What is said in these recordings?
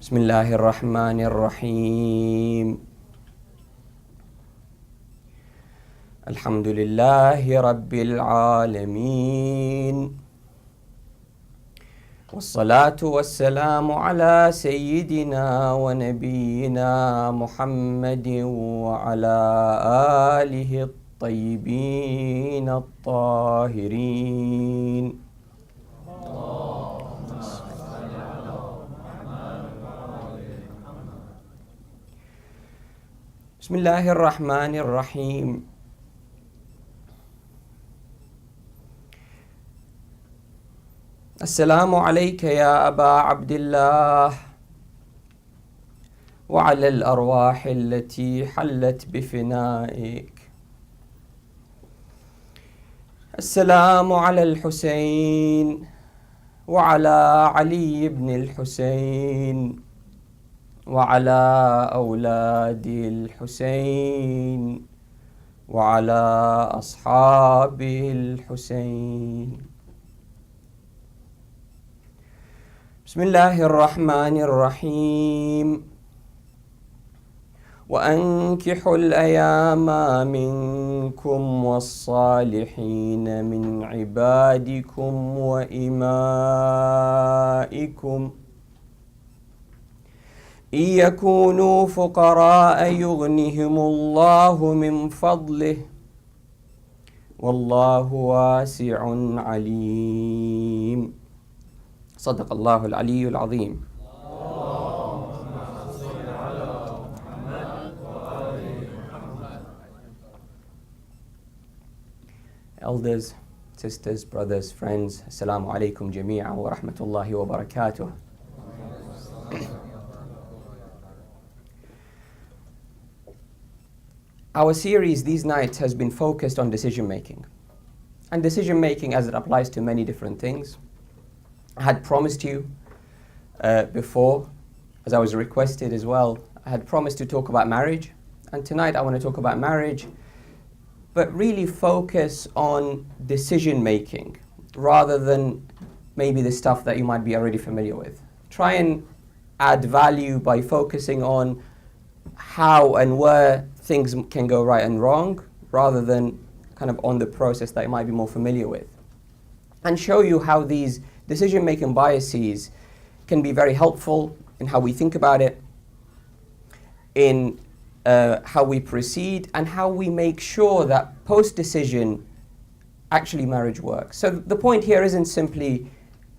بسم الله الرحمن الرحيم الحمد لله رب العالمين والصلاة والسلام على سيدنا ونبينا محمد وعلى آله الطيبين الطاهرين. بسم الله الرحمن الرحيم. السلام عليك يا أبا عبد الله وعلى الأرواح التي حلت بفنائك. السلام على الحسين وعلى علي بن الحسين وعلى أولاد الحسين وعلى أصحاب الحسين. بسم الله الرحمن الرحيم. وأنكحوا الأيام منكم والصالحين من عبادكم وإمائكم إن يكونوا فقراء يغنهم الله من فضله والله واسع عليم. صدق الله العلي العظيم. Elders, sisters, brothers, friends, Assalamu alaikum jami'an wa rahmatullahi wa barakatuh. Our series these nights has been focused on decision making. And decision making as it applies to many different things. I had promised you before, as I was requested as well, I had promised to talk about marriage. And tonight I want to talk about marriage, but really focus on decision making rather than maybe the stuff that you might be already familiar with. Try and add value by focusing on how and where things can go right and wrong rather than kind of on the process that you might be more familiar with. And show you how these decision-making biases can be very helpful in how we think about it, in how we proceed, and how we make sure that post-decision actually marriage works. So the point here isn't simply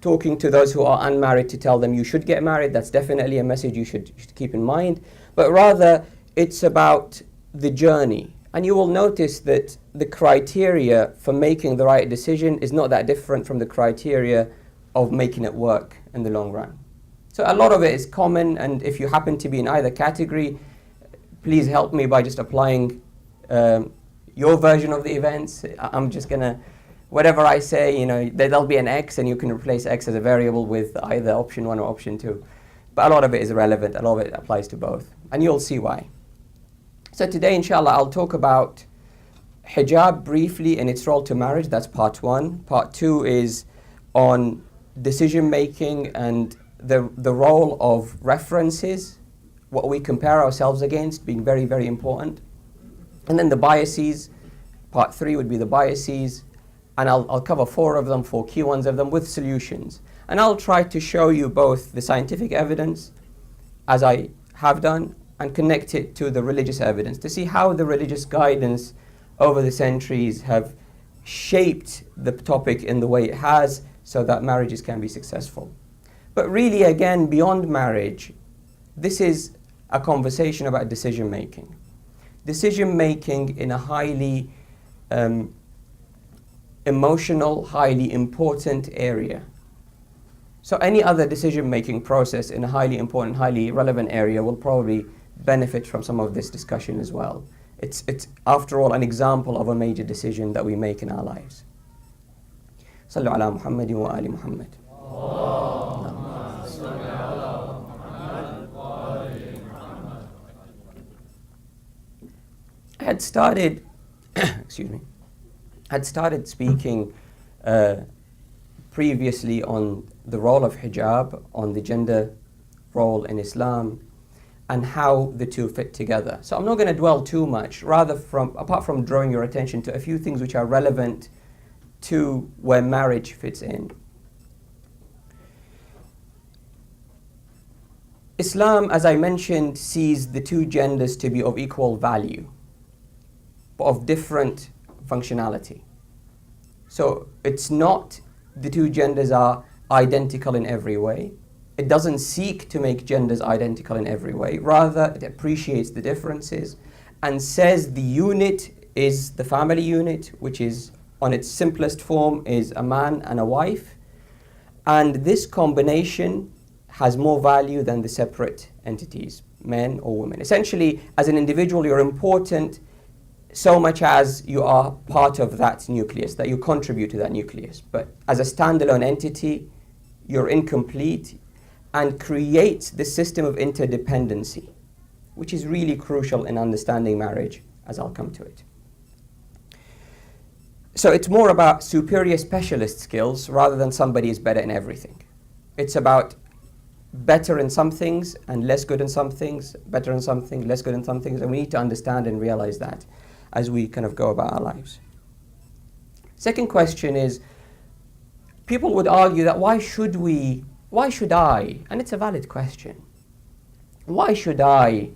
talking to those who are unmarried to tell them you should get married. That's definitely a message you should keep in mind. But rather, it's about the journey. And you will notice that the criteria for making the right decision is not that different from the criteria of making it work in the long run. So a lot of it is common, and if you happen to be in either category, please help me by just applying your version of the events. I'm just gonna, whatever I say, there'll be an X and you can replace X as a variable with either option 1 or option 2. But a lot of it is relevant, a lot of it applies to both. And you'll see why. So today, inshallah, I'll talk about hijab briefly and its role to marriage. That's part 1. Part 2 is on decision making and the role of references, what we compare ourselves against being very, very important. And then the biases. Part 3 would be the biases. And I'll cover 4 of them, 4 key ones of them with solutions. And I'll try to show you both the scientific evidence, as I have done, and connect it to the religious evidence to see how the religious guidance over the centuries have shaped the topic in the way it has so that marriages can be successful. But really, again, beyond marriage, this is a conversation about decision making. Decision making in a highly emotional, highly important area. So any other decision-making process in a highly important, highly relevant area will probably benefit from some of this discussion as well. It's after all, an example of a major decision that we make in our lives. Sallu ala Muhammadin wa ali Muhammad. I had started, speaking previously on the role of hijab, on the gender role in Islam, and how the two fit together. So I'm not going to dwell too much, apart from drawing your attention to a few things which are relevant to where marriage fits in. Islam, as I mentioned, sees the two genders to be of equal value, but of different functionality. So it's not the two genders are identical in every way. It doesn't seek to make genders identical in every way. Rather, it appreciates the differences and says the unit is the family unit, which is, on its simplest form, is a man and a wife. And this combination has more value than the separate entities, men or women. Essentially, as an individual, you're important so much as you are part of that nucleus, that you contribute to that nucleus. But as a standalone entity, you're incomplete, and creates this system of interdependency, which is really crucial in understanding marriage, as I'll come to it. So it's more about superior specialist skills rather than somebody is better in everything. It's about better in some things and less good in some things, better in something, less good in some things, and we need to understand and realize that as we kind of go about our lives. Second question is, people would argue that why should I, and it's a valid question, why should I,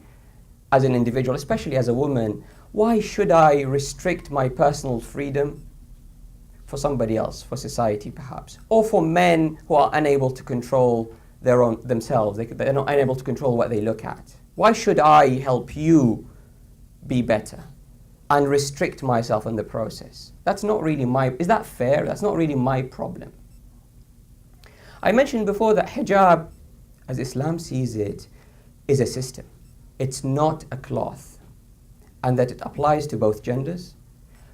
as an individual, especially as a woman, why should I restrict my personal freedom for somebody else, for society perhaps, or for men who are unable to control themselves, they're not unable to control what they look at? Why should I help you be better and restrict myself in the process? That's not really is that fair? That's not really my problem. I mentioned before that hijab, as Islam sees it, is a system. It's not a cloth, and that it applies to both genders.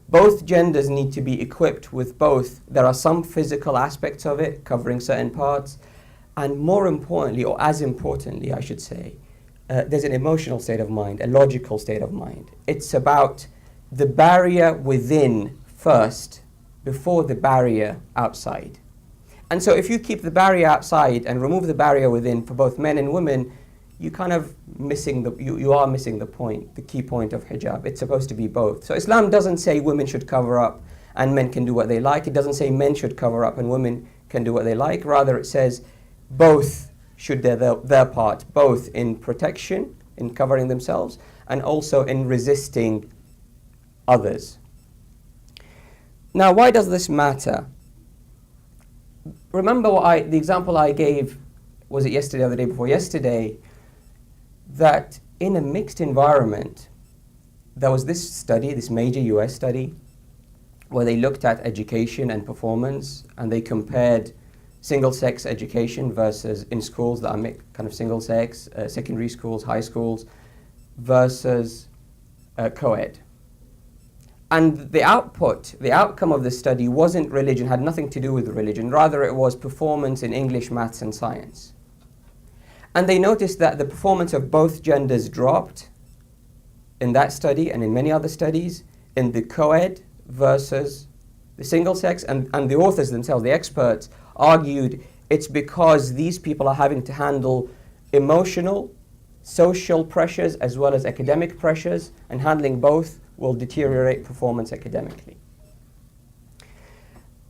Both genders need to be equipped with both. There are some physical aspects of it, covering certain parts, and more importantly, or as importantly, I should say, there's an emotional state of mind, a logical state of mind. It's about the barrier within first, before the barrier outside. And so if you keep the barrier outside and remove the barrier within for both men and women, you kind of you are missing the point, the key point of hijab. It's supposed to be both. So Islam doesn't say women should cover up and men can do what they like. It doesn't say men should cover up and women can do what they like. Rather, it says both should do their part, both in protection, in covering themselves, and also in resisting others. Now, why does this matter? Remember the example I gave, was it yesterday or the day before yesterday, that in a mixed environment, there was this study, this major US study, where they looked at education and performance, and they compared single-sex education versus in schools that are kind of single-sex, secondary schools, high schools, versus co-ed. And the outcome of the study wasn't religion, had nothing to do with religion. Rather, it was performance in English, maths, and science. And they noticed that the performance of both genders dropped in that study and in many other studies, in the co-ed versus the single-sex. And the authors themselves, the experts, argued it's because these people are having to handle emotional, social pressures as well as academic pressures, and handling both will deteriorate performance academically.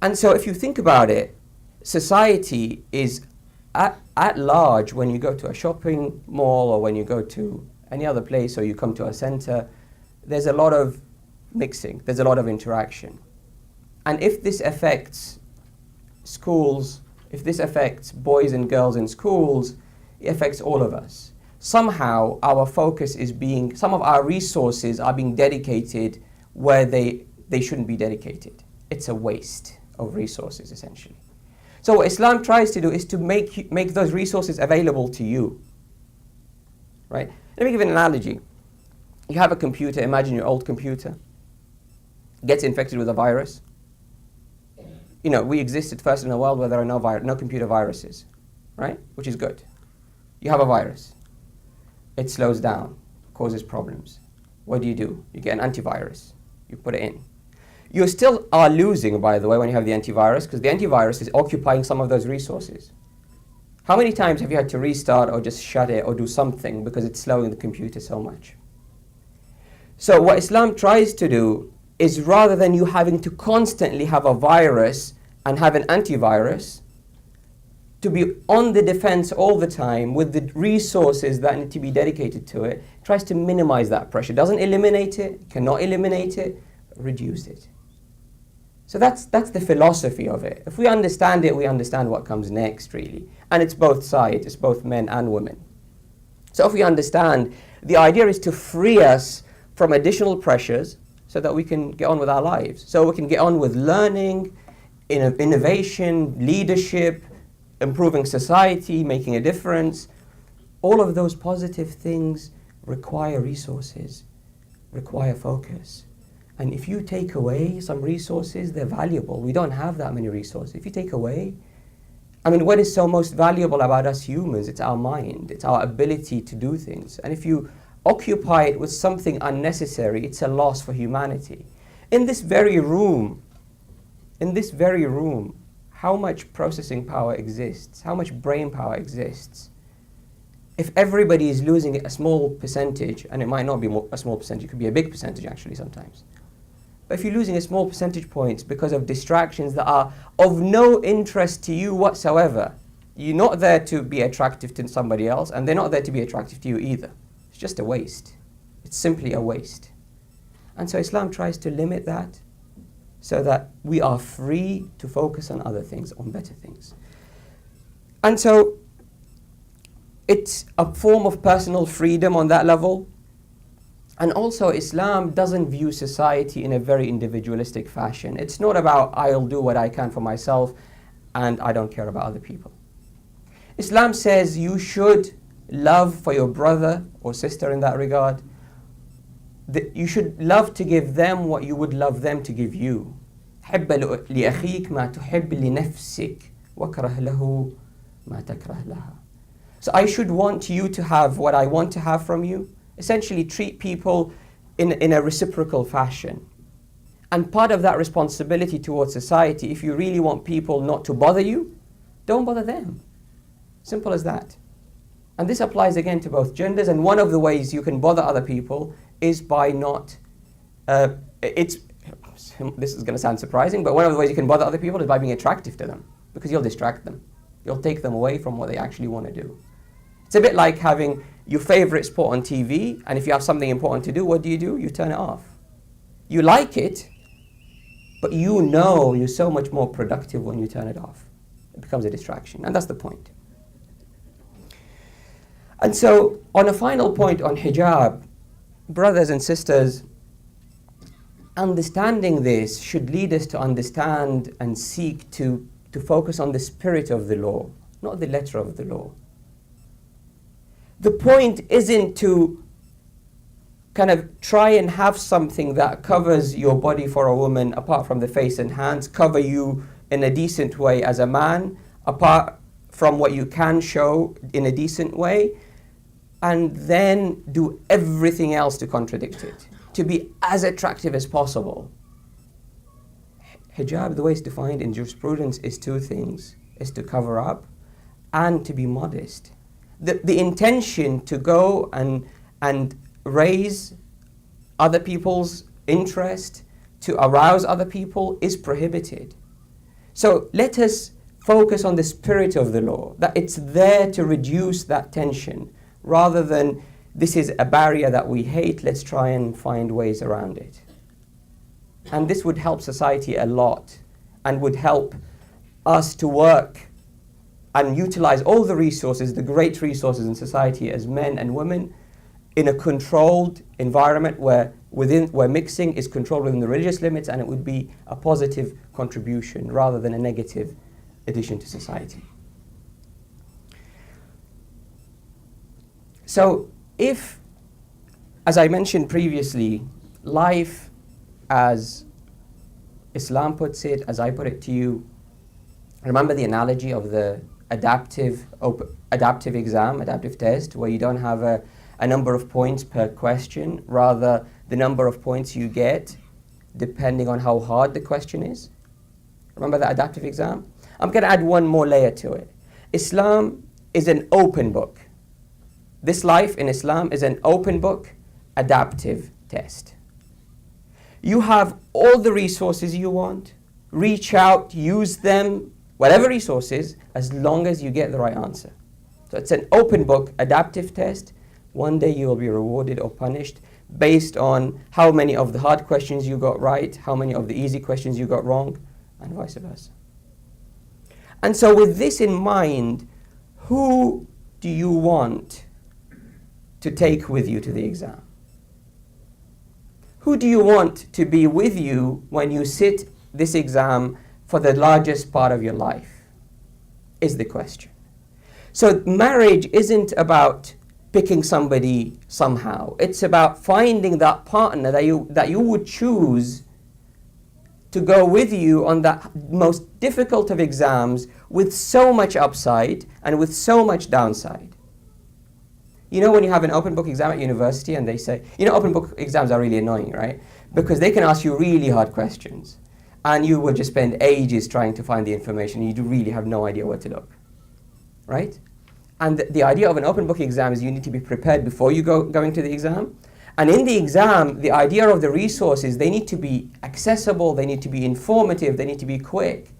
And so if you think about it, society is at large, when you go to a shopping mall or when you go to any other place or you come to a center, there's a lot of mixing, there's a lot of interaction. And if this affects schools, if this affects boys and girls in schools, it affects all of us. Somehow our focus is some of our resources are being dedicated where they shouldn't be dedicated. It's a waste of resources, essentially. So what Islam tries to do is to make those resources available to you, right? Let me give an analogy. You have a computer, imagine your old computer, gets infected with a virus. You know, we existed first in a world where there are no computer viruses, right? Which is good. You have a virus. It slows down, causes problems. What do? You get an antivirus. You put it in. You still are losing, by the way, when you have the antivirus, because the antivirus is occupying some of those resources. How many times have you had to restart or just shut it or do something because it's slowing the computer so much? So what Islam tries to do is, rather than you having to constantly have a virus and have an antivirus, to be on the defense all the time with the resources that need to be dedicated to it, tries to minimize that pressure. Doesn't eliminate it, cannot eliminate it, reduce it. So that's the philosophy of it. If we understand it, we understand what comes next, really. And it's both sides, it's both men and women. So if we understand, the idea is to free us from additional pressures so that we can get on with our lives. So we can get on with learning, innovation, leadership, improving society, making a difference. All of those positive things require resources, require focus. And if you take away some resources, they're valuable. We don't have that many resources. If you take away, what is so most valuable about us humans? It's our mind, it's our ability to do things. And if you occupy it with something unnecessary, it's a loss for humanity. In this very room, how much processing power exists? How much brain power exists? If everybody is losing a small percentage, and it might not be a small percentage, it could be a big percentage actually sometimes. But if you're losing a small percentage points because of distractions that are of no interest to you whatsoever, you're not there to be attractive to somebody else, and they're not there to be attractive to you either. It's just a waste. It's simply a waste. And so Islam tries to limit that so that we are free to focus on other things, on better things. And so it's a form of personal freedom on that level. And also Islam doesn't view society in a very individualistic fashion. It's not about I'll do what I can for myself and I don't care about other people. Islam says you should love for your brother or sister in that regard. You should love to give them what you would love them to give you. حب لأخيك ما تحب لنفسك وكره له ما تكره لها. So I should want you to have what I want to have from you. Essentially treat people in a reciprocal fashion. And part of that responsibility towards society, if you really want people not to bother you, don't bother them. Simple as that. And this applies again to both genders, and one of the ways you can bother other people is by not, this is going to sound surprising, but one of the ways you can bother other people is by being attractive to them, because you'll distract them. You'll take them away from what they actually want to do. It's a bit like having your favorite sport on TV, and if you have something important to do, what do? You turn it off. You like it, but you know you're so much more productive when you turn it off. It becomes a distraction, and that's the point. And so, on a final point on hijab, brothers and sisters, understanding this should lead us to understand and seek to focus on the spirit of the law, not the letter of the law. The point isn't to kind of try and have something that covers your body for a woman, apart from the face and hands, cover you in a decent way as a man, apart from what you can show in a decent way, and then do everything else to contradict it, to be as attractive as possible. Hijab, the way it's defined in jurisprudence, is two things: is to cover up and to be modest. The intention to go and raise other people's interest, to arouse other people, is prohibited. So let us focus on the spirit of the law, that it's there to reduce that tension, rather than this is a barrier that we hate, let's try and find ways around it. And this would help society a lot, and would help us to work and utilize all the resources, the great resources in society as men and women, in a controlled environment where mixing is controlled within the religious limits, and it would be a positive contribution rather than a negative addition to society. So if, as I mentioned previously, life as Islam puts it, as I put it to you, remember the analogy of the adaptive exam, adaptive test, where you don't have a number of points per question, rather the number of points you get depending on how hard the question is. Remember the adaptive exam? I'm going to add one more layer to it. Islam is an open book. This life in Islam is an open book, adaptive test. You have all the resources you want. Reach out, use them, whatever resources, as long as you get the right answer. So it's an open book, adaptive test. One day you will be rewarded or punished based on how many of the hard questions you got right, how many of the easy questions you got wrong, and vice versa. And so with this in mind, who do you want to take with you to the exam? Who do you want to be with you when you sit this exam for the largest part of your life? Is the question. So marriage isn't about picking somebody somehow. It's about finding that partner that you would choose to go with you on that most difficult of exams with so much upside and with so much downside. You know when you have an open book exam at university and they say, open book exams are really annoying, right? Because they can ask you really hard questions and you will just spend ages trying to find the information and you really have no idea where to look, right? And the idea of an open book exam is you need to be prepared before you go into the exam. And in the exam, the idea of the resources, they need to be accessible, they need to be informative, they need to be quick.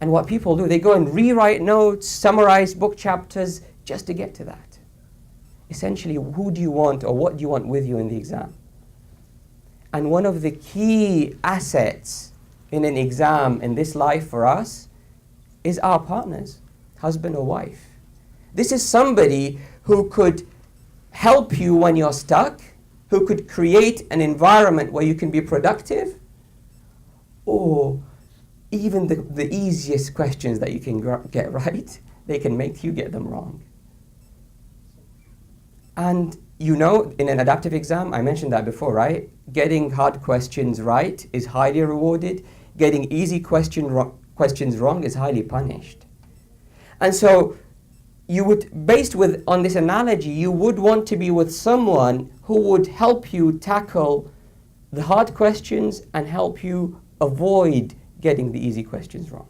And what people do, they go and rewrite notes, summarize book chapters just to get to that. Essentially, who do you want or what do you want with you in the exam? And one of the key assets in an exam in this life for us is our partners, husband or wife. This is somebody who could help you when you're stuck, who could create an environment where you can be productive, or even the easiest questions that you can get right, they can make you get them wrong. And in an adaptive exam, I mentioned that before, right? Getting hard questions right is highly rewarded. Getting easy questions wrong is highly punished. And so based on this analogy, you would want to be with someone who would help you tackle the hard questions and help you avoid getting the easy questions wrong.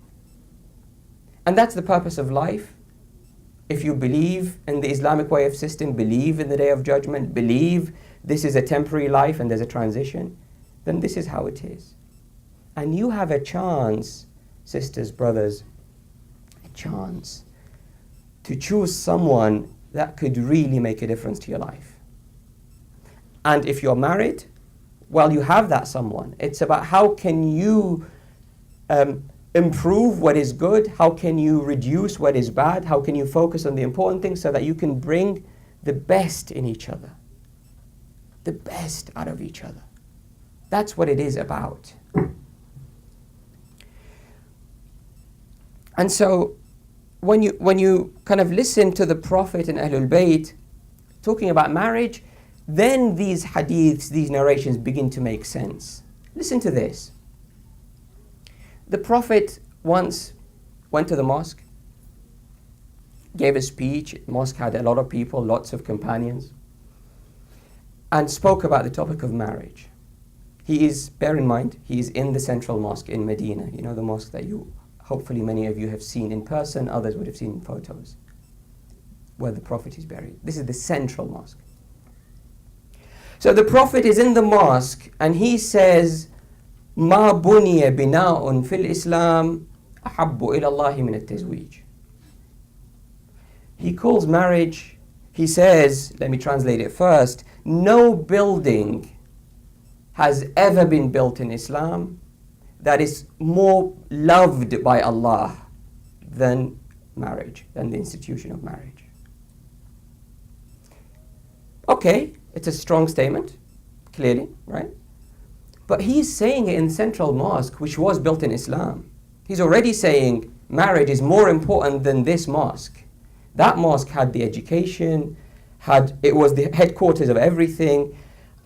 And that's the purpose of life. If you believe in the Islamic way of system, believe in the Day of Judgment, believe this is a temporary life and there's a transition, then this is how it is. And you have a chance, sisters, brothers, a chance to choose someone that could really make a difference to your life. And if you're married, well, you have that someone. It's about how can you improve what is good, how can you reduce what is bad, how can you focus on the important things so that you can bring the best in each other, the best out of each other. That's what it is about. And so when you kind of listen to the Prophet and Ahlul Bayt talking about marriage, then these hadiths, these narrations begin to make sense. Listen to this. The Prophet once went to the mosque, gave a speech. The mosque had a lot of people, lots of and spoke about the topic of marriage. Bear in mind, he is in the central mosque in Medina, the mosque that hopefully many of you have seen in person, others would have seen in photos, where the Prophet is buried. This is the central mosque. So the Prophet is in the mosque and he says, ما بني بناء في الإسلام أحب إلى الله من التزويج. He calls marriage, he says, let me translate it first, no building has ever been built in Islam that is more loved by Allah than marriage, than the institution of marriage. Okay, it's a strong statement, clearly, right? But he's saying it in Central Mosque, which was built in Islam. He's already saying marriage is more important than this mosque. That mosque had the education, it was the headquarters of everything.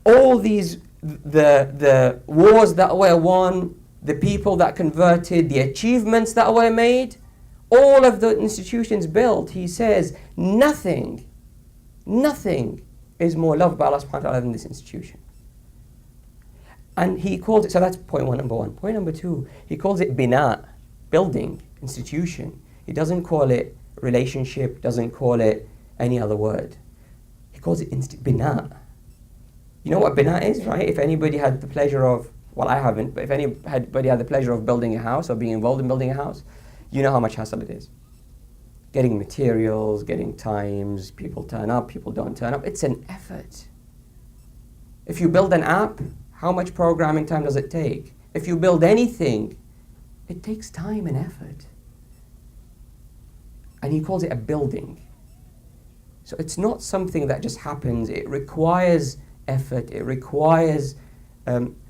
All these, the wars that were won, the people that converted, the achievements that were made, all of the institutions built, he says, nothing is more loved by Allah subhanahu wa ta'ala than this institution. And he calls it, so that's point number one. Point number two, he calls it bina, building, institution. He doesn't call it relationship, doesn't call it any other word. He calls it bina. You know what bina is, right? If anybody had the pleasure of, well, I haven't, but if anybody had the pleasure of building a house or being involved in building a house, you know how much hassle it is. Getting materials, getting times, people turn up, people don't turn up. It's an effort. If you build an app, how much programming time does it take? If you build anything, it takes time and effort. And he calls it a building. So it's not something that just happens. It requires effort. It requires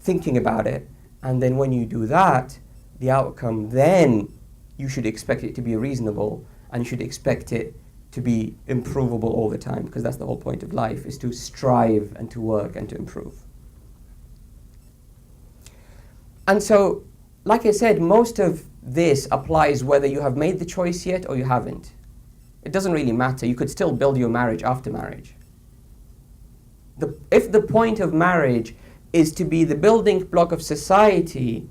thinking about it. And then when you do that, the outcome, then you should expect it to be reasonable, and you should expect it to be improvable all the time, because that's the whole point of life, is to strive and to work and to improve. And so, like I said, most of this applies whether you have made the choice yet or you haven't. It doesn't really matter. You could still build your marriage after marriage. If the point of marriage is to be the building block of society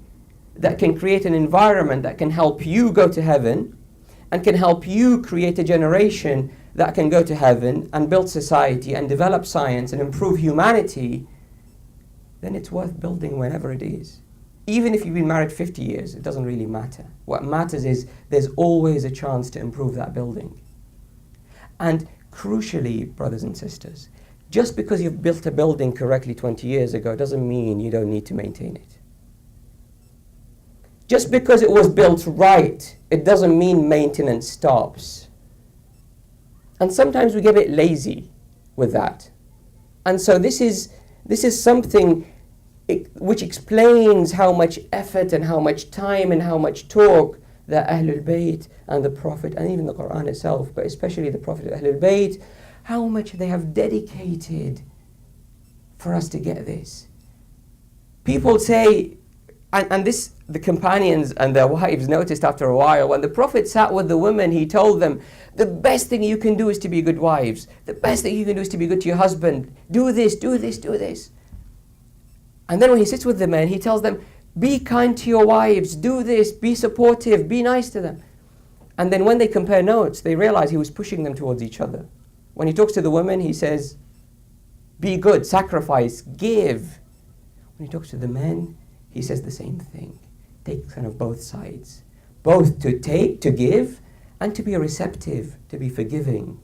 that can create an environment that can help you go to heaven and can help you create a generation that can go to heaven and build society and develop science and improve humanity, then it's worth building whenever it is. Even if you've been married 50 years, it doesn't really matter. What matters is there's always a chance to improve that building. And crucially, brothers and sisters, just because you've built a building correctly 20 years ago doesn't mean you don't need to maintain it. Just because it was built right, it doesn't mean maintenance stops. And sometimes we get a bit lazy with that. And so this is something which explains how much effort and how much time and how much talk that Ahlul Bayt and the Prophet and even the Quran itself, but especially the Prophet and Ahlul Bayt, how much they have dedicated for us to get this. People say, and this, the companions and their wives noticed after a while, when the Prophet sat with the women, he told them, the best thing you can do is to be good wives. The best thing you can do is to be good to your husband. Do this, do this, do this. And then when he sits with the men, he tells them, be kind to your wives, do this, be supportive, be nice to them. And then when they compare notes, they realize he was pushing them towards each other. When he talks to the women, he says, be good, sacrifice, give. When he talks to the men, he says the same thing. Take kind of both sides. Both to take, to give, and to be receptive, to be forgiving.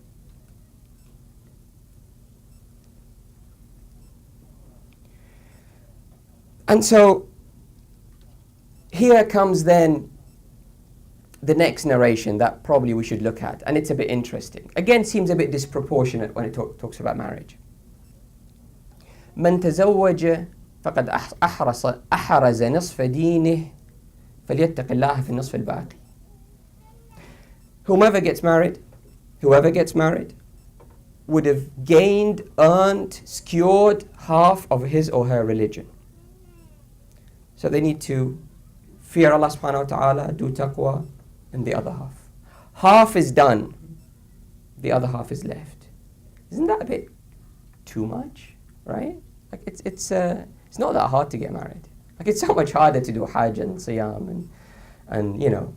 And so, here comes then the next narration that probably we should look at, and it's a bit interesting. Again, seems a bit disproportionate when it talks about marriage. من تزوج فقد أحرز نصف دينه فليتق الله في النصف الباقي. Whoever gets married would have gained, earned, secured half of his or her religion. So they need to fear Allah subhanahu wa ta'ala, do taqwa, and the other half. Half is done, the other half is left. Isn't that a bit too much, right? Like it's not that hard to get married. Like it's so much harder to do hajj and siyam and you know,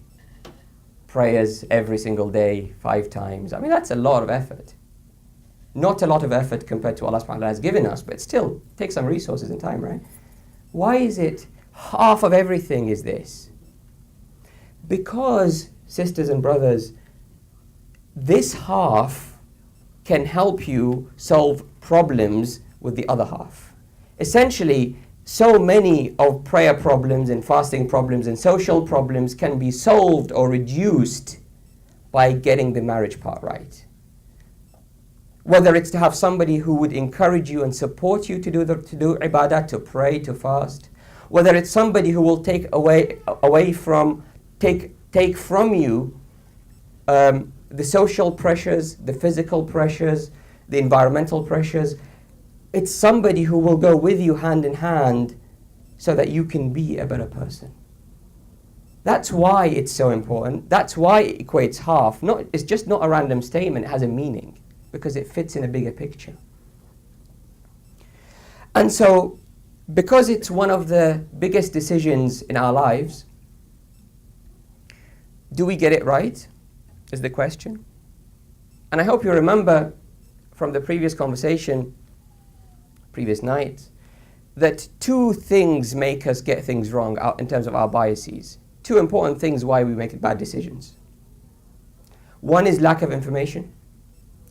prayers every single day, 5 times. I mean, that's a lot of effort. Not a lot of effort compared to Allah subhanahu wa ta'ala has given us, but still takes some resources and time, right? Why is it half of everything is this? Because, sisters and brothers, this half can help you solve problems with the other half. Essentially, so many of prayer problems and fasting problems and social problems can be solved or reduced by getting the marriage part right. Whether it's to have somebody who would encourage you and support you to do ibadah, to pray, to fast. Whether it's somebody who will take from you the social pressures, the physical pressures, the environmental pressures. It's somebody who will go with you hand in hand so that you can be a better person. That's why it's so important. That's why it equates half. It's just not a random statement, it has a meaning because it fits in a bigger picture. And so, because it's one of the biggest decisions in our lives, do we get it right, is the question. And I hope you remember from the previous conversation, previous night, that two things make us get things wrong in terms of our biases. Two important things why we make bad decisions. One is lack of information,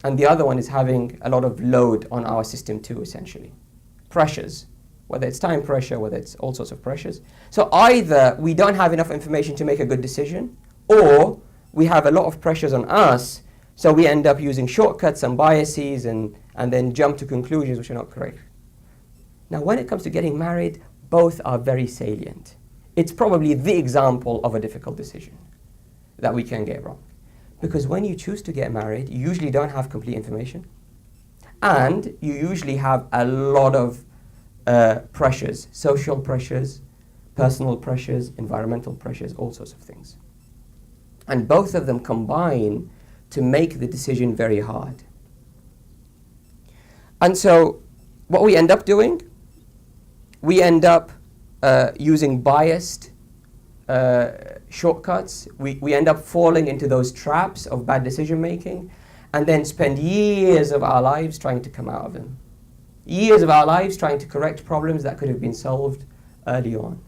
and the other one is having a lot of load on our system too, essentially. Pressures, whether it's time pressure, whether it's all sorts of pressures. So either we don't have enough information to make a good decision, or we have a lot of pressures on us, so we end up using shortcuts and biases and then jump to conclusions which are not correct. Now, when it comes to getting married, both are very salient. It's probably the example of a difficult decision that we can get wrong. Because when you choose to get married, you usually don't have complete information. And you usually have a lot of pressures, social pressures, personal pressures, environmental pressures, all sorts of things. And both of them combine to make the decision very hard. And so what we end up doing, we end up using biased shortcuts. We end up falling into those traps of bad decision making and then spend years of our lives trying to come out of them. Years of our lives trying to correct problems that could have been solved early on.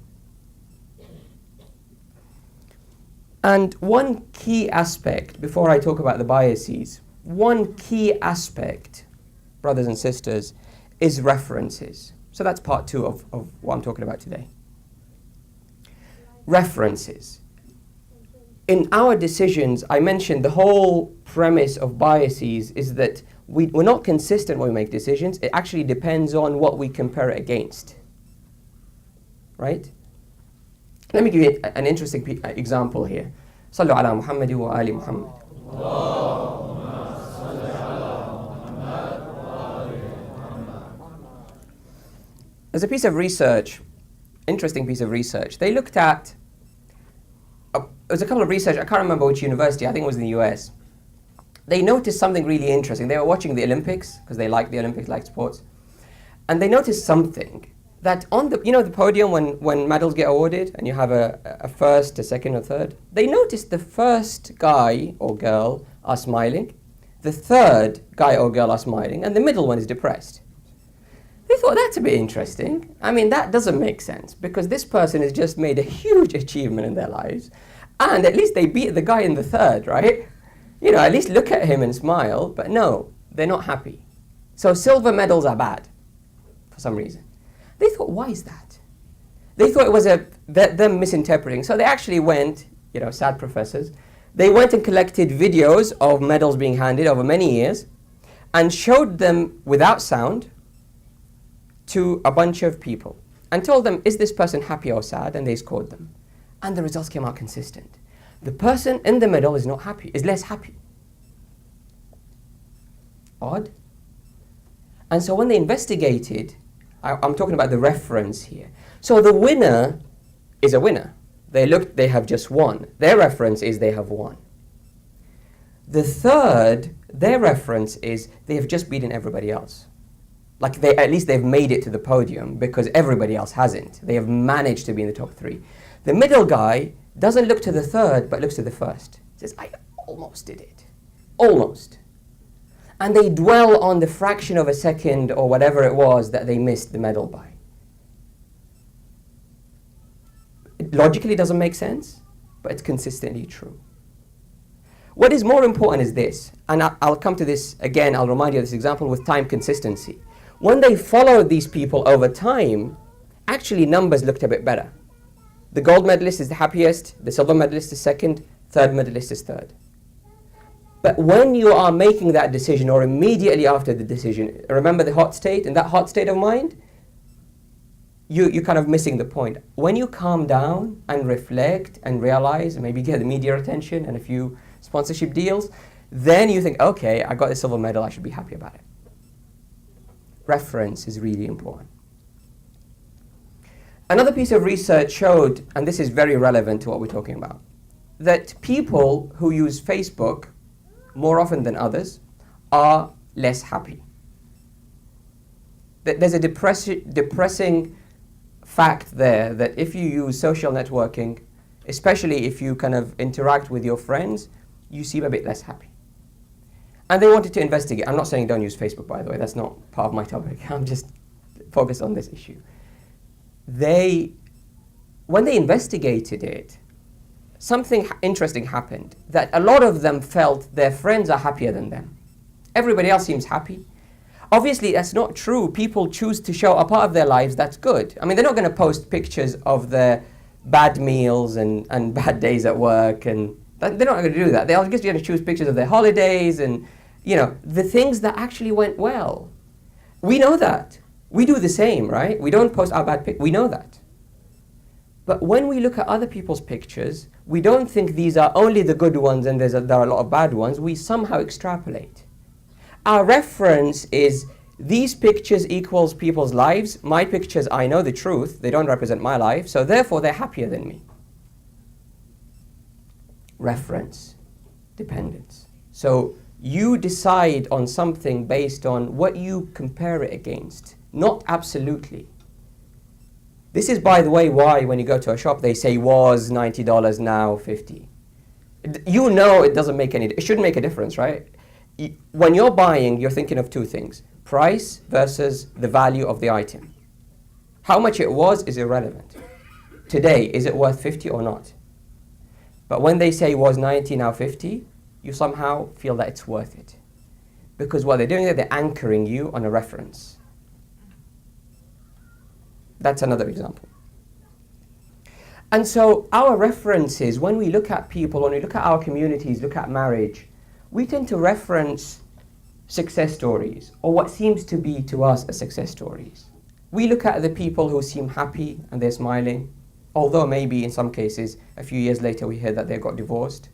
And one key aspect, before I talk about the biases, one key aspect, brothers and sisters, is references. So that's part two of what I'm talking about today. References. In our decisions, I mentioned the whole premise of biases is that we're not consistent when we make decisions. It actually depends on what we compare it against. Right? Let me give you an interesting example here. Sallu ala Muhammad wa ali Muhammad. There's a piece of research, interesting piece of research. They looked at, it was a couple of research, I can't remember which university, I think it was in the US. They noticed something really interesting. They were watching the Olympics, because they like the Olympics, like sports. And they noticed something, that on the, the podium when medals get awarded, and you have a first, a second, or third, they noticed the first guy or girl are smiling, the third guy or girl are smiling, and the middle one is depressed. They thought, that's a bit interesting. I mean, that doesn't make sense, because this person has just made a huge achievement in their lives, and at least they beat the guy in the third, right? At least look at him and smile, but no, they're not happy. So silver medals are bad, for some reason. They thought, why is that? They thought it was them misinterpreting. So they actually went, sad professors, they went and collected videos of medals being handed over many years and showed them without sound to a bunch of people and told them, is this person happy or sad? And they scored them. And the results came out consistent. The person in the middle is not happy, is less happy. Odd. And so when they investigated, I'm talking about the reference here. So the winner is a winner. They have just won. Their reference is they have won. The third, their reference is they have just beaten everybody else. Like at least they've made it to the podium because everybody else hasn't. They have managed to be in the top three. The middle guy doesn't look to the third, but looks to the first. Says, I almost did it. Almost. And they dwell on the fraction of a second or whatever it was that they missed the medal by. It logically doesn't make sense, but it's consistently true. What is more important is this, and I'll come to this again, I'll remind you of this example with time consistency. When they followed these people over time, actually numbers looked a bit better. The gold medalist is the happiest, the silver medalist is second, third medalist is third. But when you are making that decision or immediately after the decision, remember the hot state, in that hot state of mind, you're kind of missing the point. When you calm down and reflect and realize, and maybe get the media attention and a few sponsorship deals, then you think, okay, I got the silver medal, I should be happy about it. Reference is really important. Another piece of research showed, and this is very relevant to what we're talking about, that people who use Facebook more often than others are less happy. There's a depressing fact there that if you use social networking, especially if you kind of interact with your friends, you seem a bit less happy. And they wanted to investigate. I'm not saying don't use Facebook, by the way. That's not part of my topic. I'm just focused on this issue. When they investigated it, something interesting happened, that a lot of them felt their friends are happier than them. Everybody else seems happy. Obviously, that's not true. People choose to show a part of their lives that's good. I mean, they're not going to post pictures of their bad meals and bad days at work, and they're not going to do that. They're just going to choose pictures of their holidays and, the things that actually went well. We know that. We do the same, right? We don't post our bad pictures. We know that. But when we look at other people's pictures, we don't think these are only the good ones and there are a lot of bad ones. We somehow extrapolate. Our reference is these pictures equals people's lives. My pictures, I know the truth. They don't represent my life, so therefore they're happier than me. Reference, dependence. So you decide on something based on what you compare it against, not absolutely. This is, by the way, why when you go to a shop they say was $90, now $50. It doesn't make it shouldn't make a difference, right? When you're buying, you're thinking of two things: price versus the value of the item. How much it was is irrelevant. Today, is it worth 50 or not? But when they say was 90, now 50, you somehow feel that it's worth it. Because what they're doing is they're anchoring you on a reference. That's another example. And so our references, when we look at people, when we look at our communities, look at marriage, we tend to reference success stories, or what seems to be to us as success stories. We look at the people who seem happy and they're smiling, although maybe in some cases a few years later we hear that they got divorced.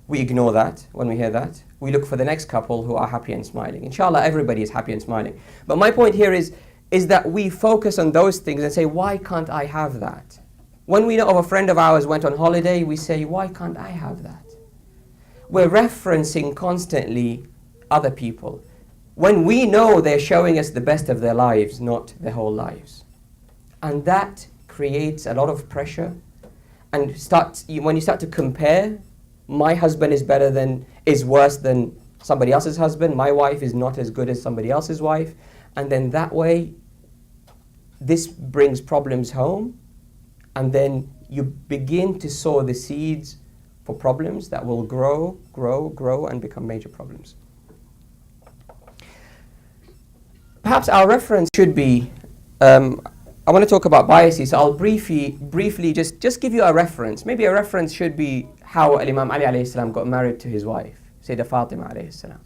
We ignore that when we hear that. We look for the next couple who are happy and smiling. Inshallah, everybody is happy and smiling. But my point here is that we focus on those things and say, why can't I have that? When we know of a friend of ours went on holiday, we say, why can't I have that? We're referencing constantly other people when we know they're showing us the best of their lives, not their whole lives. And that creates a lot of pressure. And when you start to compare, my husband is worse than somebody else's husband, my wife is not as good as somebody else's wife, and then that way, this brings problems home, and then you begin to sow the seeds for problems that will grow, and become major problems. Perhaps our reference should be, I want to talk about biases, so I'll briefly just give you a reference. Maybe a reference should be how Imam Ali alayhi salam got married to his wife, Sayyidah Fatima alayhi salam.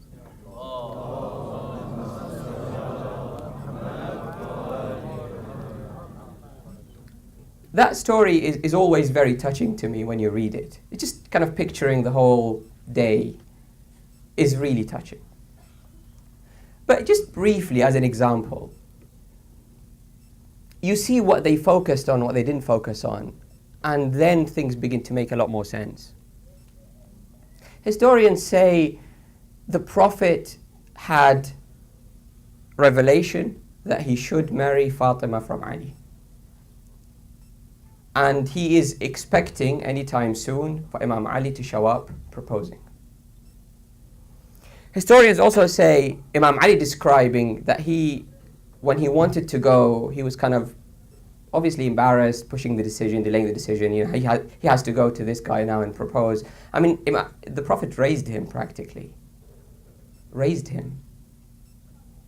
That story is always very touching to me when you read it. It's just kind of picturing the whole day is really touching. But just briefly, as an example, you see what they focused on, what they didn't focus on, and then things begin to make a lot more sense. Historians say the Prophet had revelation that he should marry Fatima from Ali. And he is expecting anytime soon for Imam Ali to show up proposing. Historians also say Imam Ali describing that when he wanted to go, he was kind of obviously embarrassed, pushing the decision, delaying the decision. He has to go to this guy now and propose. I mean, the Prophet raised him practically. Raised him.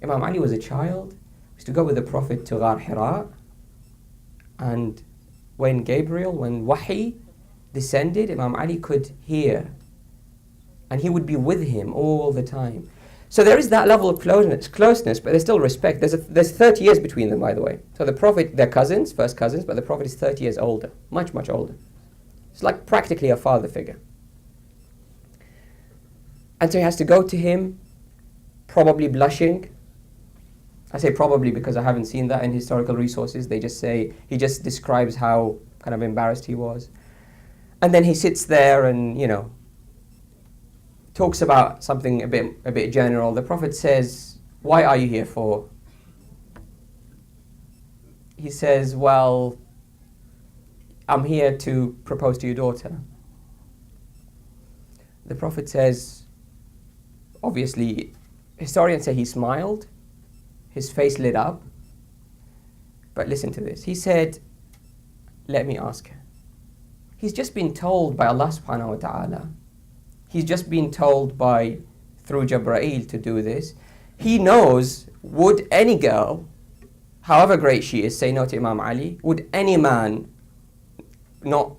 Imam Ali was a child. He used to go with the Prophet to Ghar Hira, and when Wahi descended, Imam Ali could hear, and he would be with him all the time. So there is that level of closeness, but there's still respect. There's 30 years between them, by the way. So the Prophet, they're cousins, first cousins, but the Prophet is 30 years older, much, much older. It's like practically a father figure. And so he has to go to him, probably blushing. I say probably because I haven't seen that in historical resources. They just say, he just describes how kind of embarrassed he was. And then he sits there and, talks about something a bit general. The Prophet says, "Why are you here for?" He says, "Well, I'm here to propose to your daughter." The Prophet says, obviously, historians say he smiled, his face lit up. But listen to this. He said, let me ask her. He's just been told by Allah subhanahu wa ta'ala. He's just been told through Jibreel to do this. He knows, would any girl, however great she is, say no to Imam Ali? Would any man not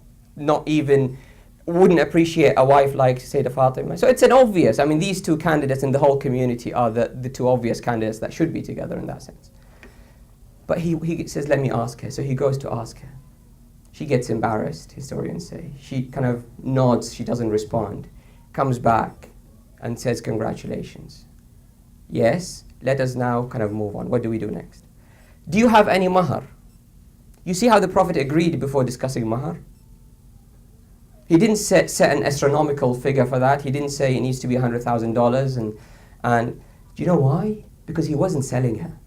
even, wouldn't appreciate a wife like Sayyidah Fatima? So it's an obvious, I mean, these two candidates in the whole community are the two obvious candidates that should be together in that sense. But he says, let me ask her. So he goes to ask her. She gets embarrassed, historians say. She kind of nods, she doesn't respond. Comes back and says, congratulations. Yes, let us now kind of move on. What do we do next? Do you have any mahar? You see how the Prophet agreed before discussing mahar? He didn't set an astronomical figure for that. He didn't say it needs to be $100,000. And do you know why? Because he wasn't selling her.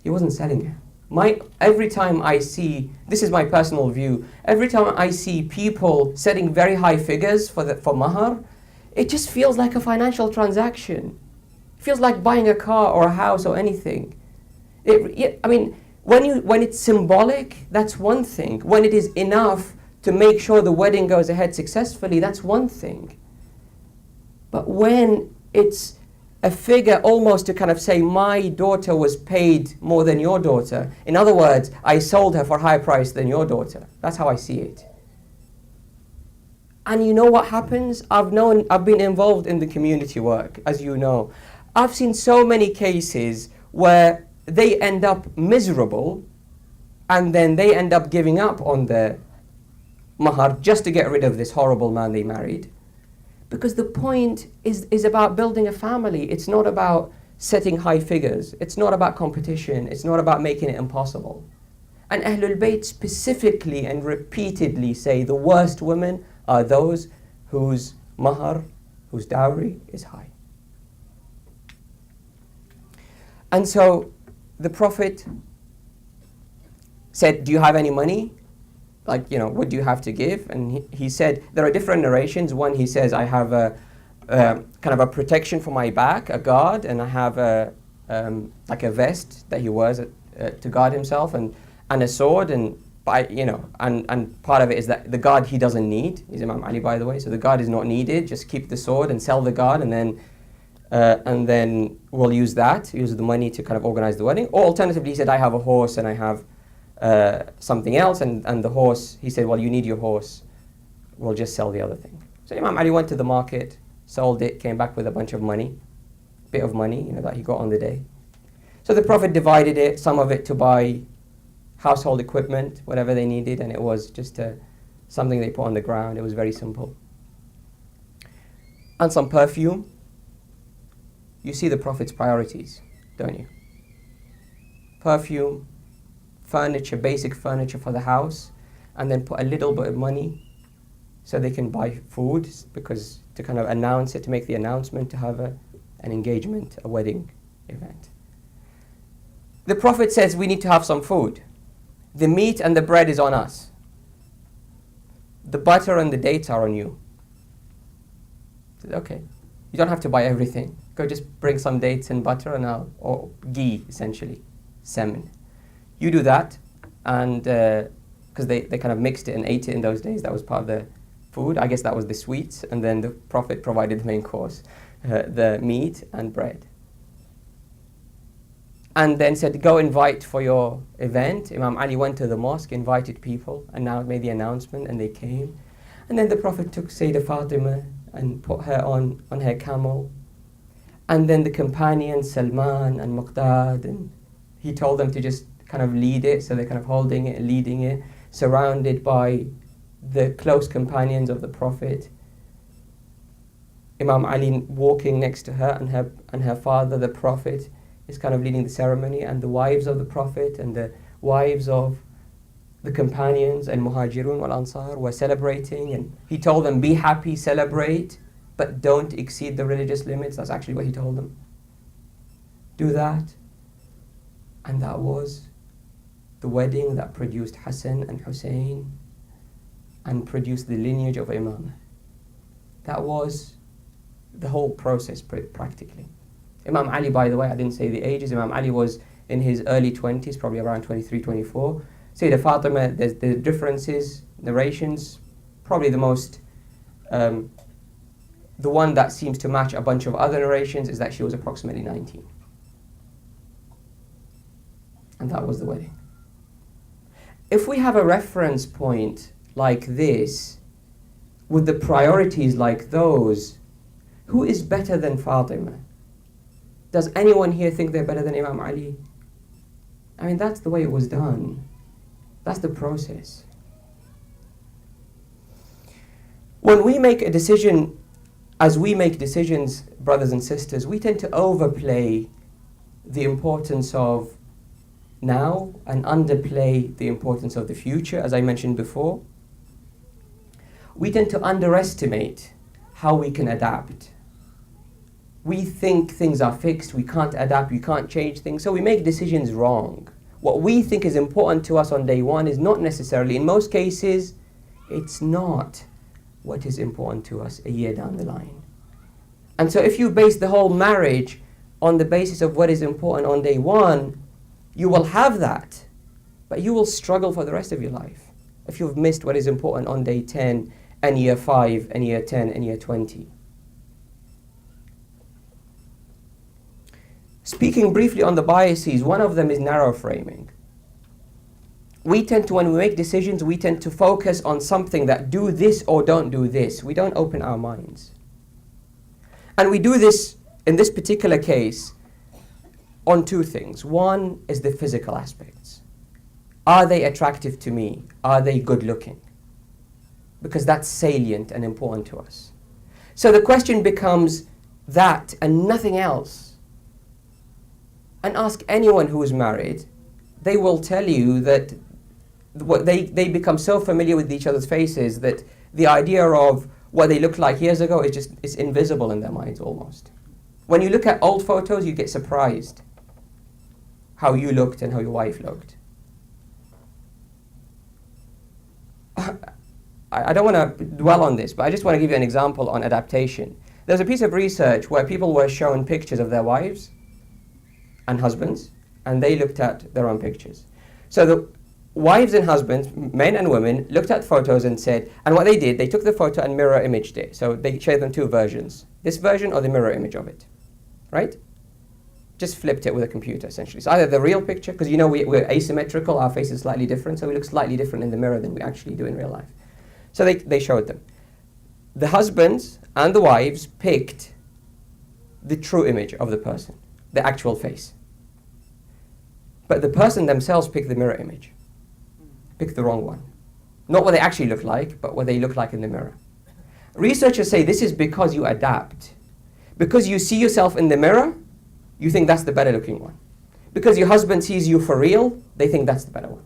He wasn't selling her. Every time I see, this is my personal view, every time I see people setting very high figures for mahar, it just feels like a financial transaction. It feels like buying a car or a house or anything. I mean, when it's symbolic, that's one thing. When it is enough to make sure the wedding goes ahead successfully, that's one thing. But when it's a figure almost to kind of say, my daughter was paid more than your daughter. In other words, I sold her for a higher price than your daughter. That's how I see it. And you know what happens? I've been involved in the community work, as you know. I've seen so many cases where they end up miserable and then they end up giving up on their mahar just to get rid of this horrible man they married. Because the point is about building a family. It's not about setting high figures. It's not about competition. It's not about making it impossible. And Ahlul Bayt specifically and repeatedly say the worst women are those whose mahar, whose dowry is high. And so the Prophet said, do you have any money? Like, what do you have to give? And he said, there are different narrations. One, he says, I have kind of a protection for my back, a guard, and I have like a vest that he wears to guard himself, and a sword, and part of it is that the guard he doesn't need. He's Imam Ali, by the way, so the guard is not needed. Just keep the sword and sell the guard, and then we'll use the money to kind of organize the wedding. Or alternatively, he said, I have a horse and I have something else, and the horse, he said, well, you need your horse, we'll just sell the other thing. So Imam Ali went to the market, sold it, came back with a bunch of money, bit of money, that he got on the day. So the Prophet divided it, some of it to buy household equipment, whatever they needed, and it was just something they put on the ground. It was very simple. And some perfume. You see the Prophet's priorities, don't you? Perfume, furniture, basic furniture for the house, and then put a little bit of money so they can buy food, because to kind of announce it, to make the announcement, to have an engagement, a wedding event. The Prophet says we need to have some food. The meat and the bread is on us. The butter and the dates are on you. Said, okay, you don't have to buy everything. Go just bring some dates and butter or ghee, essentially, semen. You do that, and because they kind of mixed it and ate it in those days, that was part of the food. I guess that was the sweets, and then the Prophet provided the main course, the meat and bread. And then said, go invite for your event. Imam Ali went to the mosque, invited people, and now made the announcement, and they came. And then the Prophet took Sayyidah Fatima and put her on her camel. And then the companions, Salman and Muqdad, and he told them to just kind of lead it, so they're kind of holding it, leading it, surrounded by the close companions of the Prophet. Imam Ali walking next to her, and her father, the Prophet, is kind of leading the ceremony, and the wives of the Prophet and the wives of the companions and Muhajirun wal Ansar were celebrating, and he told them, be happy, celebrate, but don't exceed the religious limits. That's actually what he told them. Do that. And that was the wedding that produced Hassan and Hussein and produced the lineage of Imam. That was the whole process practically. Imam Ali, by the way, I didn't say the ages. Imam Ali was in his early 20s, probably around 23, 24. Sayyidah Fatima, there's the differences, narrations, probably the most, the one that seems to match a bunch of other narrations is that she was approximately 19. And that was the wedding. If we have a reference point like this, with the priorities like those, who is better than Fatima? Does anyone here think they're better than Imam Ali? I mean, that's the way it was done. That's the process. When we make a decision, as we make decisions, brothers and sisters, we tend to overplay the importance of now and underplay the importance of the future, as I mentioned before. We tend to underestimate how we can adapt. We think things are fixed, we can't adapt, we can't change things, so we make decisions wrong. What we think is important to us on day one is not necessarily, in most cases, it's not what is important to us a year down the line. And so if you base the whole marriage on the basis of what is important on day one, you will have that, but you will struggle for the rest of your life if you've missed what is important on day 10 and year 5 and year 10 and year 20. Speaking briefly on the biases, one of them is narrow framing. We tend to, when we make decisions, we tend to focus on something that do this or don't do this. We don't open our minds. And we do this, in this particular case, on two things. One is the physical aspects. Are they attractive to me? Are they good looking? Because that's salient and important to us. So the question becomes that and nothing else. And ask anyone who is married, they will tell you that they become so familiar with each other's faces that the idea of what they looked like years ago is invisible in their minds almost. When you look at old photos, you get surprised how you looked and how your wife looked. I don't want to dwell on this, but I just want to give you an example on adaptation. There's a piece of research where people were shown pictures of their wives and husbands, and they looked at their own pictures. So the wives and husbands, men and women, looked at photos and said, and what they did, they took the photo and mirror imaged it. So they showed them two versions, this version or the mirror image of it, right? Just flipped it with a computer, essentially. So either the real picture, because you know we're asymmetrical, our face is slightly different, so we look slightly different in the mirror than we actually do in real life. So they showed them. The husbands and the wives picked the true image of the person, the actual face. But the person themselves picked the mirror image, picked the wrong one. Not what they actually look like, but what they look like in the mirror. Researchers say this is because you adapt. Because you see yourself in the mirror, you think that's the better looking one. Because your husband sees you for real, they think that's the better one.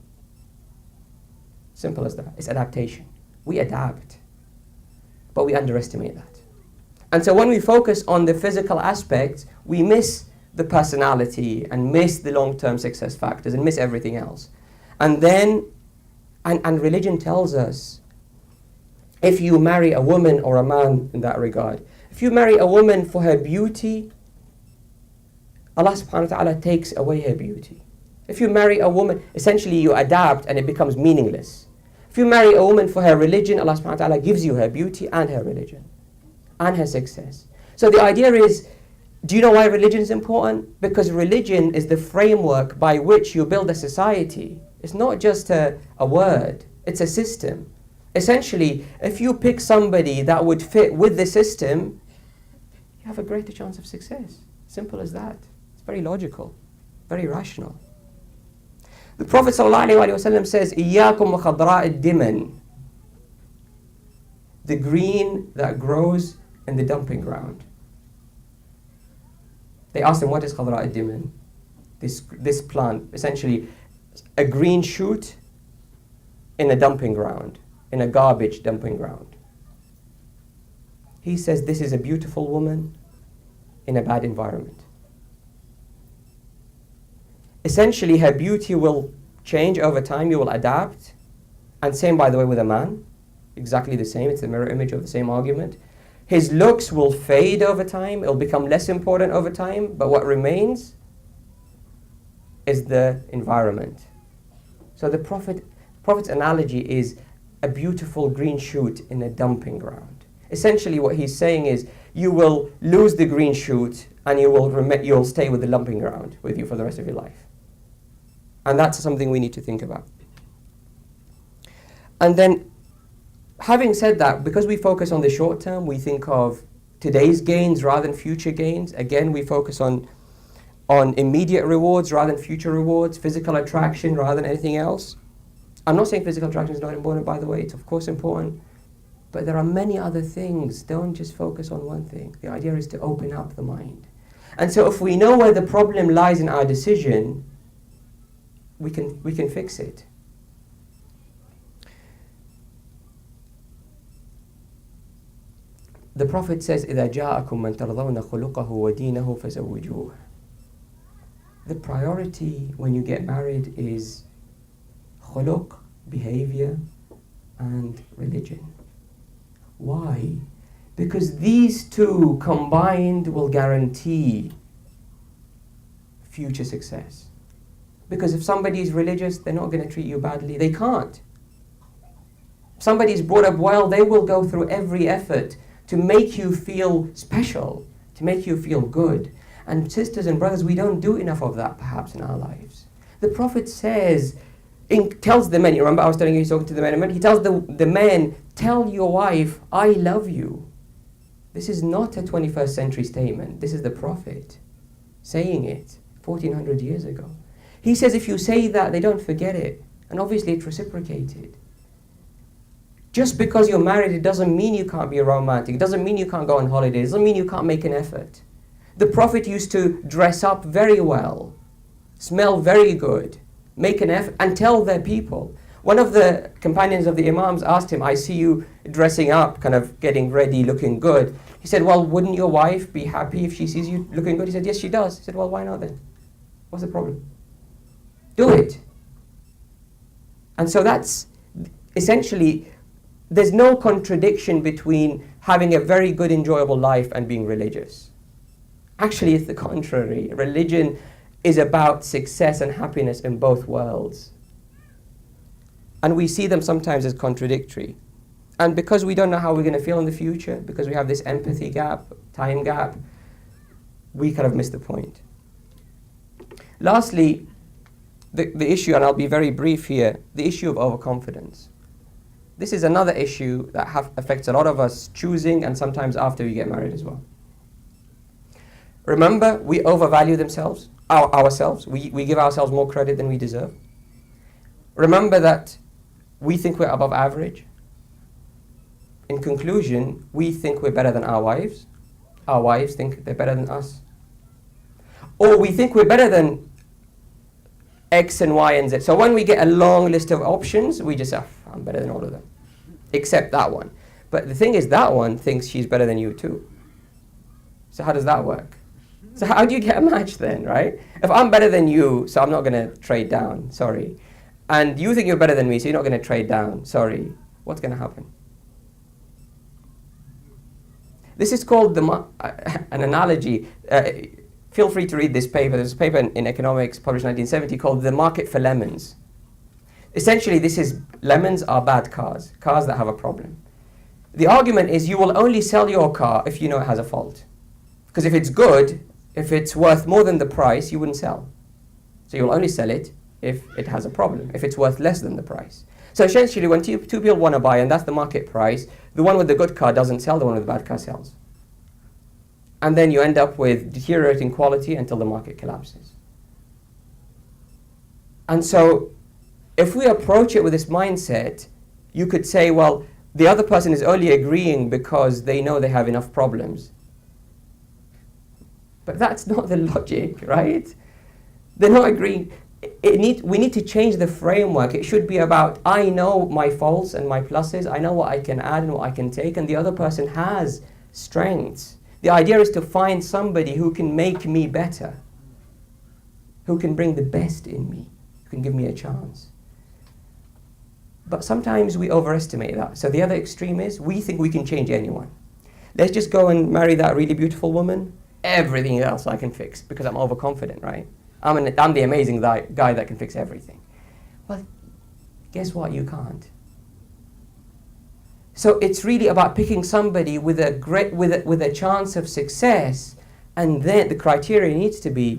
Simple as that. It's adaptation. We adapt, but we underestimate that. And so when we focus on the physical aspects, we miss the personality and miss the long-term success factors and miss everything else. And then, and religion tells us, if you marry a woman or a man in that regard, if you marry a woman for her beauty, Allah subhanahu wa ta'ala takes away her beauty. If you marry a woman, essentially you adapt and it becomes meaningless. If you marry a woman for her religion, Allah subhanahu wa ta'ala gives you her beauty and her religion and her success. So the idea is, do you know why religion is important? Because religion is the framework by which you build a society. It's not just a word, it's a system. Essentially, if you pick somebody that would fit with the system, you have a greater chance of success. Simple as that. It's very logical, very rational. The Prophet ﷺ says, إِيَّاكُمْ وَخَضْرَاءِ الدِّمَنِ, the green that grows in the dumping ground. They asked him, what is khadra ad-diman? This plant, essentially a green shoot in a dumping ground, in a garbage dumping ground. He says, this is a beautiful woman in a bad environment. Essentially, her beauty will change over time, you will adapt. And same, by the way, with a man. Exactly the same, it's the mirror image of the same argument. His looks will fade over time, it'll become less important over time, but what remains is the environment. So the Prophet's analogy is a beautiful green shoot in a dumping ground. Essentially what he's saying is, you will lose the green shoot and you'll stay with the dumping ground with you for the rest of your life. And that's something we need to think about. And then, having said that, because we focus on the short term, we think of today's gains rather than future gains. Again, we focus on immediate rewards rather than future rewards, physical attraction rather than anything else. I'm not saying physical attraction is not important, by the way. It's of course important. But there are many other things. Don't just focus on one thing. The idea is to open up the mind. And so if we know where the problem lies in our decision, we can fix it. The Prophet says, إِذَا جَاءَكُم مَّن تَرْضَوْنَ خُلُقَهُ وَدِينَهُ فَزَوِّجُوهُ. The priority when you get married is khuluq, behavior, and religion. Why? Because these two combined will guarantee future success. Because if somebody is religious, they're not going to treat you badly. They can't. If somebody is brought up well, they will go through every effort to make you feel special, to make you feel good. And sisters and brothers, we don't do enough of that perhaps in our lives. The Prophet says, tells the men, you remember I was telling you he's talking to the men, he tells the men, tell your wife, I love you. This is not a 21st century statement. This is the Prophet saying it 1400 years ago. He says if you say that, they don't forget it. And obviously it's reciprocated. Just because you're married, it doesn't mean you can't be romantic. It doesn't mean you can't go on holidays. It doesn't mean you can't make an effort. The Prophet used to dress up very well, smell very good, make an effort, and tell their people. One of the companions of the Imams asked him, I see you dressing up, kind of getting ready, looking good. He said, well, wouldn't your wife be happy if she sees you looking good? He said, yes, she does. He said, well, why not then? What's the problem? Do it. And so that's essentially, there's no contradiction between having a very good, enjoyable life and being religious. Actually, it's the contrary. Religion is about success and happiness in both worlds. And we see them sometimes as contradictory. And because we don't know how we're going to feel in the future, because we have this empathy gap, time gap, we kind of miss the point. Lastly, the issue, and I'll be very brief here, the issue of overconfidence. This is another issue that affects a lot of us choosing and sometimes after we get married as well. Remember, we overvalue ourselves. We give ourselves more credit than we deserve. Remember that we think we're above average. In conclusion, we think we're better than our wives. Our wives think they're better than us. Or we think we're better than X and Y and Z. So when we get a long list of options, we just say, I'm better than all of them, except that one. But the thing is, that one thinks she's better than you too. So how does that work? So how do you get a match then, right? If I'm better than you, so I'm not going to trade down, sorry. And you think you're better than me, so you're not going to trade down, sorry. What's going to happen? This is called an analogy. Feel free to read this paper. There's a paper in economics published in 1970 called The Market for Lemons. Essentially, this is lemons are bad cars that have a problem. The argument is you will only sell your car if you know it has a fault. Because if it's good, if it's worth more than the price, you wouldn't sell. So you'll only sell it if it has a problem, if it's worth less than the price. So essentially, when two people want to buy, and that's the market price, the one with the good car doesn't sell, the one with the bad car sells. And then you end up with deteriorating quality until the market collapses. And so, if we approach it with this mindset, you could say, well, the other person is only agreeing because they know they have enough problems. But that's not the logic, right? They're not agreeing. We need to change the framework. It should be about, I know my faults and my pluses, I know what I can add and what I can take, and the other person has strengths. The idea is to find somebody who can make me better, who can bring the best in me, who can give me a chance. But sometimes we overestimate that. So the other extreme is, we think we can change anyone. let's just go and marry that really beautiful woman. Everything else I can fix because I'm overconfident, right? I'm the amazing guy that can fix everything. Well, guess what? You can't. So it's really about picking somebody with a chance of success, and then the criteria needs to be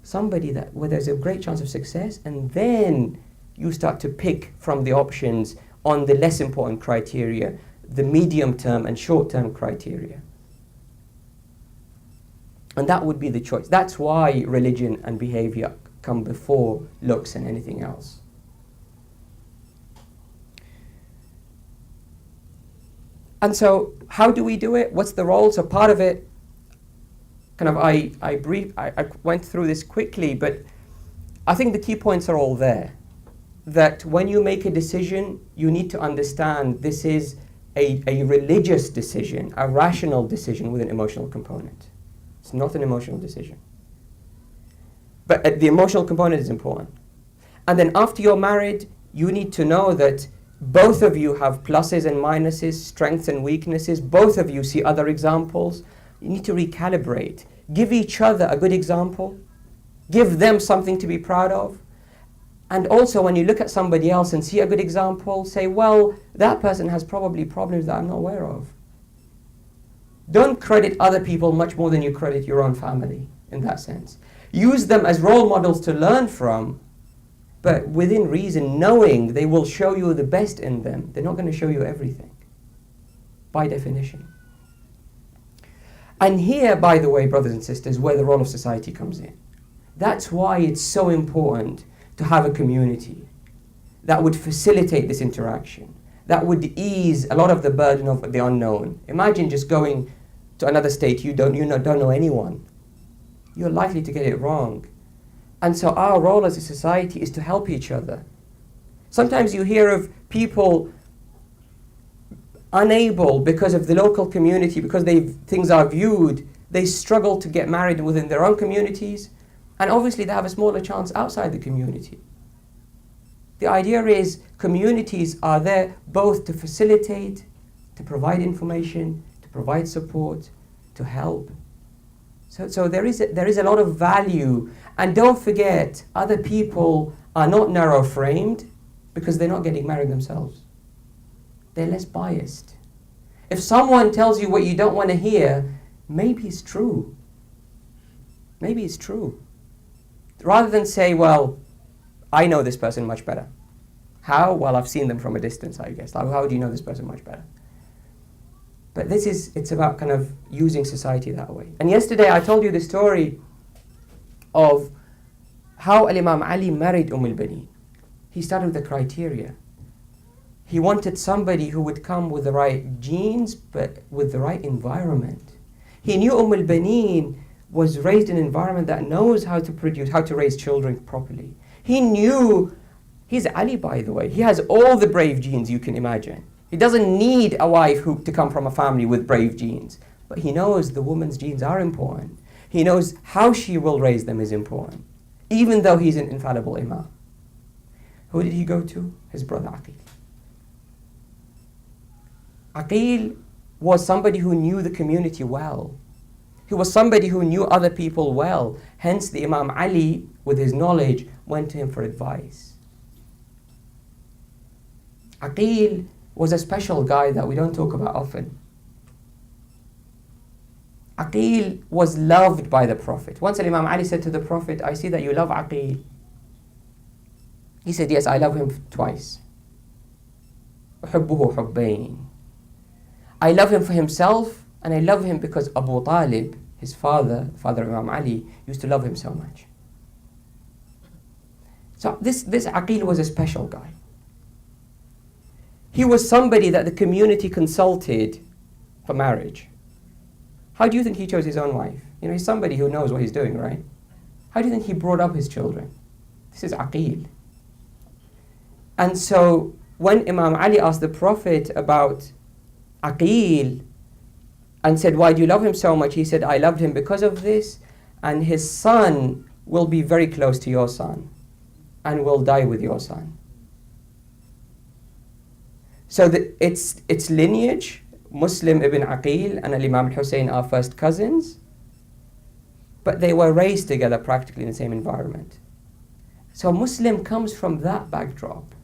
somebody where there's a great chance of success, and then you start to pick from the options on the less important criteria, the medium term and short term criteria. And that would be the choice. That's why religion and behavior come before looks and anything else. And so how do we do it? What's the role? So part of it, kind of I went through this quickly, but I think the key points are all there. That when you make a decision, you need to understand this is a religious decision, a rational decision with an emotional component. It's not an emotional decision. But the emotional component is important. And then after you're married, you need to know that both of you have pluses and minuses, strengths and weaknesses. Both of you see other examples. You need to recalibrate. Give each other a good example. Give them something to be proud of. And also when you look at somebody else and see a good example, say, well, that person has probably problems that I'm not aware of. Don't credit other people much more than you credit your own family in that sense. Use them as role models to learn from, but within reason, knowing they will show you the best in them. They're not going to show you everything, by definition. And here, by the way, brothers and sisters, where the role of society comes in. That's why it's so important to have a community that would facilitate this interaction, that would ease a lot of the burden of the unknown. Imagine just going to another state, you don't know anyone. You're likely to get it wrong. And so our role as a society is to help each other. Sometimes you hear of people unable, because of the local community, because things are viewed, they struggle to get married within their own communities, and obviously they have a smaller chance outside the community. The idea is communities are there both to facilitate, to provide information, to provide support, to help. So there is a lot of value. And don't forget, other people are not narrow-framed because they're not getting married themselves. They're less biased. If someone tells you what you don't want to hear, maybe it's true. Maybe it's true. Rather than say, well, I know this person much better. How? Well, I've seen them from a distance, I guess. How do you know this person much better? But it's about kind of using society that way. And yesterday I told you the story of how Imam Ali married al-Bani. He started with the criteria. He wanted somebody who would come with the right genes, but with the right environment. He knew al-Bani was raised in an environment that knows how to raise children properly. He knew, he's Ali, by the way. He has all the brave genes you can imagine. He doesn't need a wife to come from a family with brave genes. But he knows the woman's genes are important. He knows how she will raise them is important, even though he's an infallible imam. Who did he go to? His brother Aqil. Aqil was somebody who knew the community well. He was somebody who knew other people well. Hence the Imam Ali, with his knowledge, went to him for advice. Aqil was a special guy that we don't talk about often. Aqil was loved by the Prophet. Once Imam Ali said to the Prophet, I see that you love Aqil. He said, yes, I love him twice. أحبه حبين. I love him for himself, and I love him because Abu Talib, his father, the father of Imam Ali, used to love him so much. So this Aqil was a special guy. He was somebody that the community consulted for marriage. How do you think he chose his own wife? You know, he's somebody who knows what he's doing, right? How do you think he brought up his children? This is Aqil. And so when Imam Ali asked the Prophet about Aqil and said, why do you love him so much? He said, I loved him because of this, and his son will be very close to your son and will die with your son. So its lineage Muslim ibn Aqil and Imam Hossein are first cousins, but they were raised together practically in the same environment. So Muslim comes from that backdrop.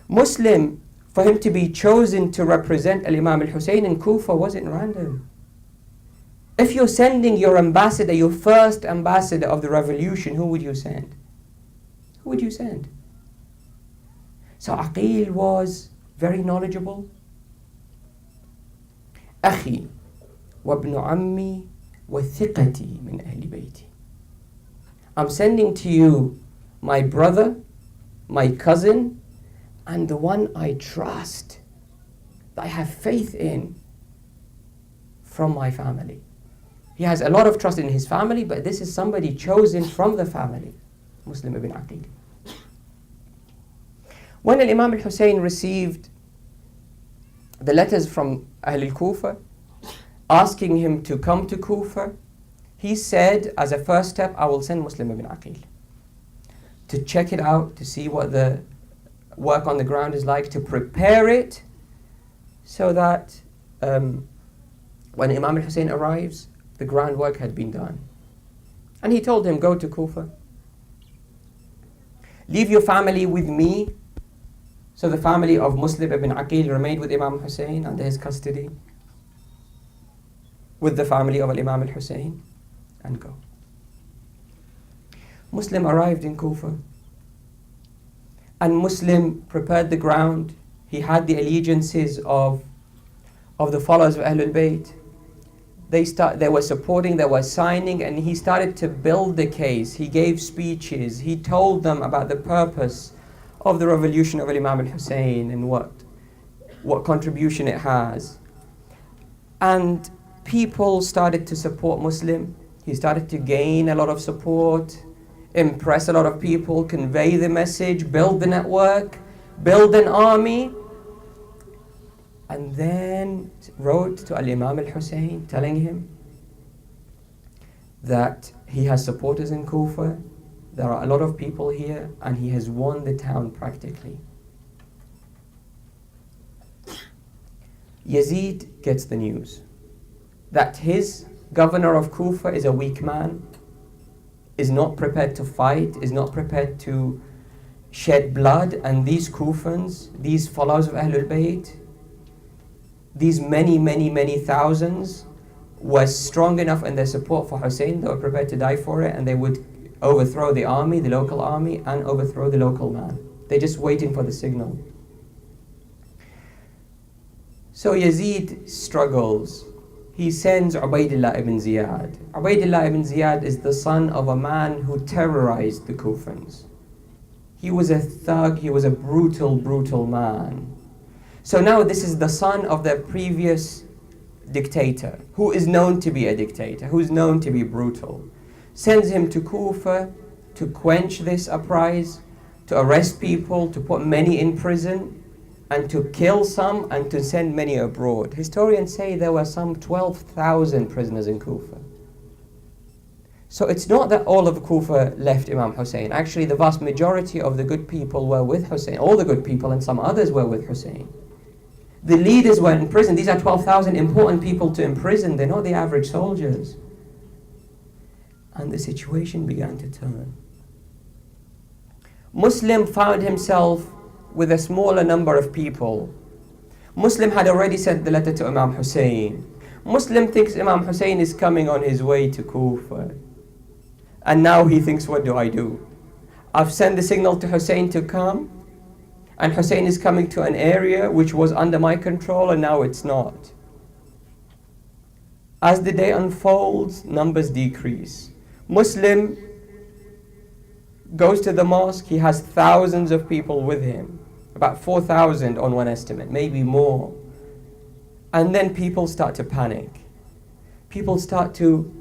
Muslim, for him to be chosen to represent Imam al-Hussein in Kufa wasn't random. If you're sending your ambassador, your first ambassador of the revolution, who would you send? Who would you send? So Aqil was very knowledgeable. أخي وابن عمي وثقتي من أهل بيتي. I'm sending to you my brother, my cousin, and the one I trust, that I have faith in from my family. He has a lot of trust in his family, but this is somebody chosen from the family, Muslim ibn Aqil. When Imam al-Hussein received the letters from Ahl al-Kufa asking him to come to Kufa, he said, as a first step, I will send Muslim ibn Aqil to check it out, to see what the work on the ground is like, to prepare it so that when Imam al-Hussein arrives, the groundwork had been done. And he told him, go to Kufa. Leave your family with me. So the family of Muslim ibn Aqil remained with Imam Hussein under his custody, with the family of Imam al-Hussein, and go. Muslim arrived in Kufa, and Muslim prepared the ground. He had the allegiances of the followers of Ahlul Bayt. They were supporting, they were signing, and he started to build the case. He gave speeches. He told them about the purpose of the revolution of Imam al-Hussein and what contribution it has. And people started to support Muslim. He started to gain a lot of support, impress a lot of people, convey the message, build the network, build an army, and then wrote to Imam al-Hussein telling him that he has supporters in Kufa, there are a lot of people here, and he has won the town practically. Yazid gets the news that his governor of Kufa is a weak man, is not prepared to fight, is not prepared to shed blood, and these Kufans, these followers of Ahlul Bayt, these many thousands, were strong enough in their support for Hussein, they were prepared to die for it, and they would overthrow the army, the local army, and overthrow the local man. They're just waiting for the signal. So Yazid struggles. He sends Ubaydullah ibn Ziyad. Ubaydullah ibn Ziyad is the son of a man who terrorized the Kufans. He was a thug, he was a brutal man. So now this is the son of the previous dictator, who is known to be a dictator, who is known to be brutal. Sends him to Kufa to quench this uprising, to arrest people, to put many in prison, and to kill some, and to send many abroad. Historians say there were some 12,000 prisoners in Kufa. So it's not that all of Kufa left Imam Hussein. Actually, the vast majority of the good people were with Hussein. All the good people, and some others were with Hussein. The leaders were in prison. These are 12,000 important people to imprison. They're not the average soldiers. And the situation began to turn. Muslim found himself with a smaller number of people. Muslim had already sent the letter to Imam Hussein. Muslim thinks Imam Hussein is coming on his way to Kufa. And now he thinks, what do I do? I've sent the signal to Hussein to come, and Hussein is coming to an area which was under my control, and now it's not. As the day unfolds, numbers decrease. Muslim goes to the mosque, he has thousands of people with him, about 4,000 on one estimate, maybe more. And then people start to panic. People start to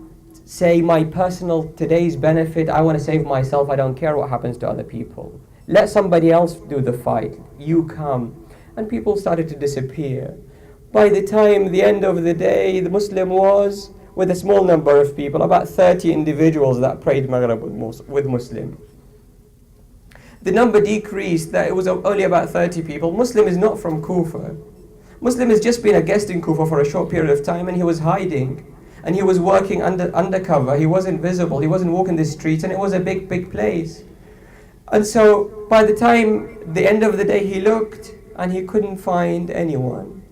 say, my personal today's benefit, I want to save myself, I don't care what happens to other people. Let somebody else do the fight, you come. And people started to disappear. By the time, the end of the day, the Muslim was with a small number of people, about 30 individuals that prayed Maghrib with Muslim. The number decreased, that it was only about 30 people. Muslim is not from Kufa. Muslim has just been a guest in Kufa for a short period of time, and he was hiding. And he was working undercover. He wasn't visible. He wasn't walking the streets, and it was a big, big place. And so by the time, the end of the day, he looked, and he couldn't find anyone.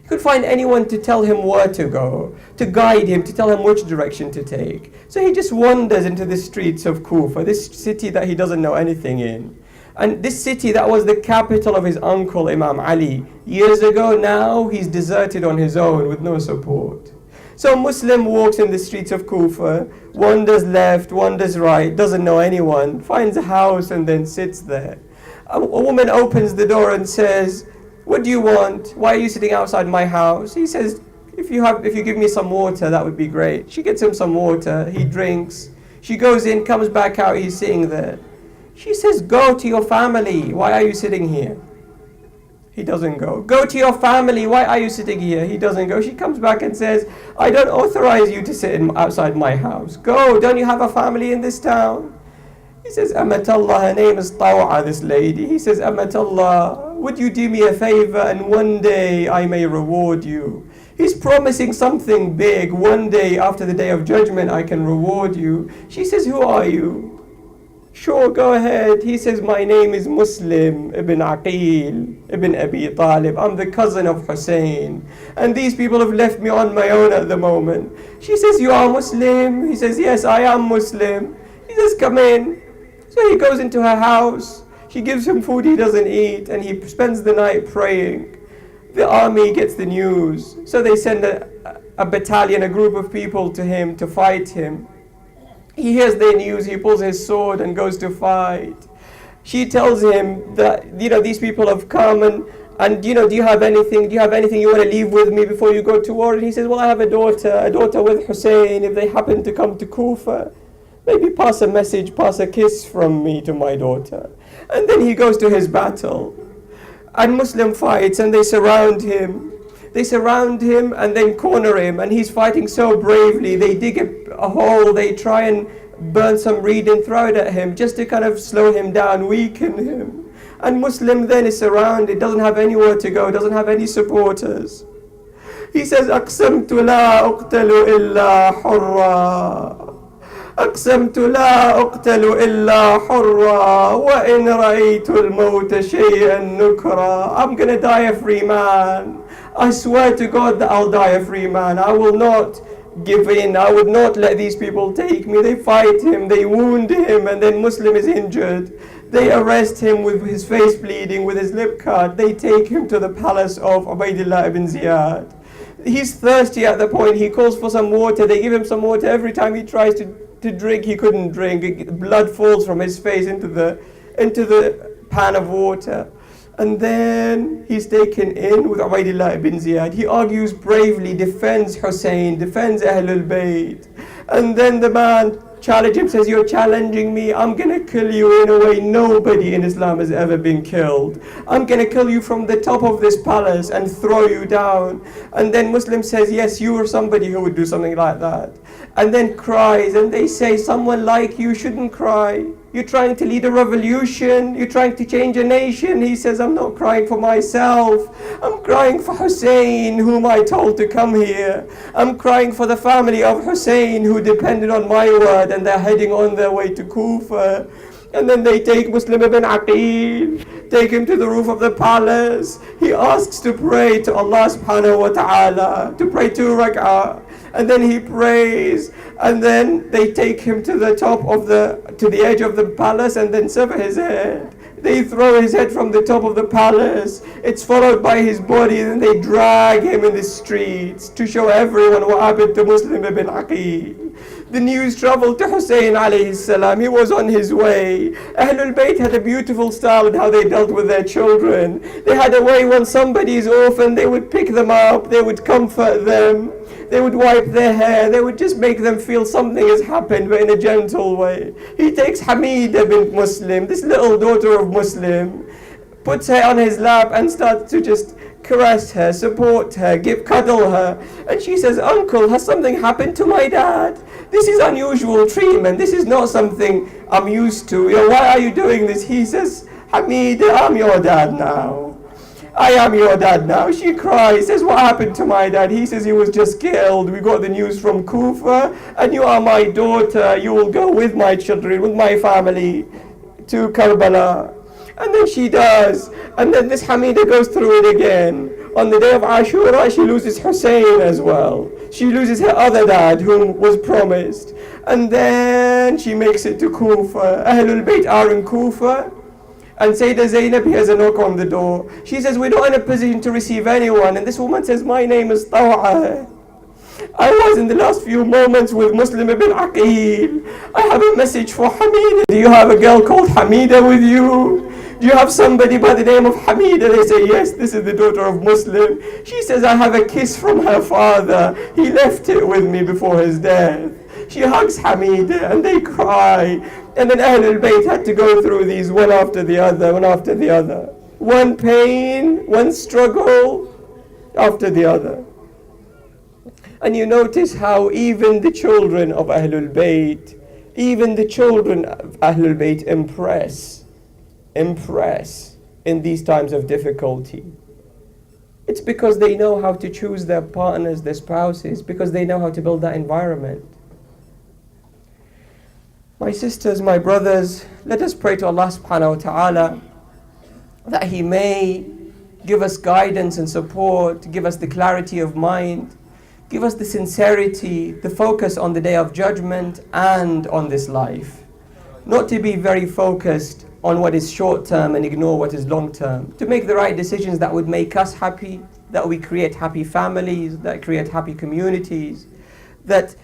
He couldn't find anyone to tell him where to go, to guide him, to tell him which direction to take. So he just wanders into the streets of Kufa, this city that he doesn't know anything in. And this city that was the capital of his uncle, Imam Ali. Years ago now, he's deserted on his own with no support. So Muslim walks in the streets of Kufa, wanders left, wanders right, doesn't know anyone, finds a house and then sits there. A woman opens the door and says, "What do you want? Why are you sitting outside my house?" He says, if you give me some water, that would be great. She gets him some water, he drinks. She goes in, comes back out, he's sitting there. She says, "Go to your family. Why are you sitting here?" He doesn't go. "Go to your family. Why are you sitting here?" He doesn't go. She comes back and says, "I don't authorize you to sit outside my house. Go. Don't you have a family in this town?" He says, "Amatallah," her name is Taw'a, this lady. He says, "Amatallah, would you do me a favor and one day I may reward you?" He's promising something big. One day after the day of judgment I can reward you. She says, "Who are you?" "Sure, go ahead." He says, "My name is Muslim ibn Aqil ibn Abi Talib. I'm the cousin of Hussein. And these people have left me on my own at the moment." She says, "You are Muslim?" He says, "Yes, I am Muslim." He says, "Come in." So he goes into her house. She gives him food he doesn't eat, and he spends the night praying. The army gets the news. So they send a battalion, a group of people to him to fight him. He hears the news, he pulls his sword and goes to fight. She tells him that, these people have come and do you have anything you want to leave with me before you go to war? And he says, "Well, I have a daughter with Hussein. If they happen to come to Kufa, maybe pass a message, pass a kiss from me to my daughter." And then he goes to his battle. And Muslim fights and they surround him. They surround him and then corner him, and he's fighting so bravely. They dig a hole, they try and burn some reed and throw it at him just to kind of slow him down, weaken him. And Muslim then is surrounded, doesn't have anywhere to go, doesn't have any supporters. He says, "أقسمت لا أقتل إلا حرا. أقسمت لا أقتل إلا حرا وإن رأيت الموت شيئا نكرا." I'm gonna die a free man. I swear to God that I'll die a free man. I will not give in. I would not let these people take me. They fight him, they wound him, and then Muslim is injured. They arrest him with his face bleeding, with his lip cut. They take him to the palace of Ubaydullah ibn Ziyad. He's thirsty at the point. He calls for some water. They give him some water. Every time he tries to drink, he couldn't drink. Blood falls from his face into the pan of water. And then he's taken in with Ubaydullah ibn Ziyad. He argues bravely, defends Hussein, defends Ahlul Bayt. And then the man challenges him, says, "You're challenging me. I'm going to kill you in a way nobody in Islam has ever been killed. I'm going to kill you from the top of this palace and throw you down." And then Muslim says, "Yes, you are somebody who would do something like that." And then cries, and they say, "Someone like you shouldn't cry. You're trying to lead a revolution. You're trying to change a nation." He says, "I'm not crying for myself. I'm crying for Hussein, whom I told to come here. I'm crying for the family of Hussein who depended on my word, and they're heading on their way to Kufa." And then they take Muslim ibn Aqil, take him to the roof of the palace. He asks to pray to Allah subhanahu wa ta'ala, to pray 2 rak'ah. And then he prays, and then they take him to the edge of the palace and then sever his head. They throw his head from the top of the palace. It's followed by his body, and then they drag him in the streets to show everyone what happened to Muslim ibn Aqil. The news traveled to Hussein alayhi salam. He was on his way. Ahlul Bayt had a beautiful style in how they dealt with their children. They had a way when somebody is orphaned, they would pick them up, they would comfort them, they would wipe their hair, they would just make them feel something has happened, but in a gentle way. He takes Hamida bint Muslim, this little daughter of Muslim, puts her on his lap and starts to just caress her, support her, cuddle her. And she says, "Uncle, has something happened to my dad? This is unusual treatment. This is not something I'm used to. Why are you doing this?" He says, "Hamida, I'm your dad now." I am your dad now. She cries, says, what happened to my dad? He says he was just killed. We got the news from Kufa, and you are my daughter. You will go with my children, with my family to Karbala. And then she does. And then this Hamida goes through it again. On the day of Ashura, she loses Hussein as well. She loses her other dad, whom was promised. And then she makes it to Kufa. Ahlul Bayt are in Kufa. And Sayyidah Zainab has a knock on the door. She says, we're not in a position to receive anyone. And this woman says, my name is Taw'a. I was in the last few moments with Muslim ibn Aqil. I have a message for Hamida. Do you have a girl called Hamida with you? Do you have somebody by the name of Hamida? They say, yes, this is the daughter of Muslim. She says, I have a kiss from her father. He left it with me before his death. She hugs Hamida and they cry. And then Ahlul Bayt had to go through these one after the other, one after the other. One pain, one struggle after the other. And you notice how even the children of Ahlul Bayt, even the children of Ahlul Bayt impress in these times of difficulty. It's because they know how to choose their partners, their spouses, because they know how to build that environment. My sisters, my brothers, let us pray to Allah subhanahu wa ta'ala that He may give us guidance and support, give us the clarity of mind, give us the sincerity, the focus on the Day of Judgment and on this life. Not to be very focused on what is short term and ignore what is long term. To make the right decisions that would make us happy, that we create happy families, that create happy communities, that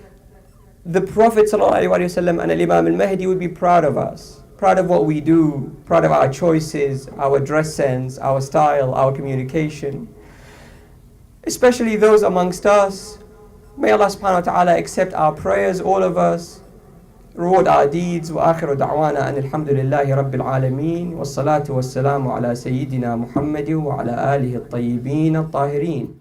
the Prophet ﷺ and Imam al-Mahdi would be proud of us, proud of what we do, proud of our choices, our dress sense, our style, our communication. Especially those amongst us. May Allah subhanahu wa ta'ala accept our prayers, all of us, reward our deeds. Wa akhiru da'wana an alhamdulillahi rabbil alameen. Wassalatu wassalamu ala Sayyidina Muhammadin wa ala alihi at-tayyibin at-tahirin.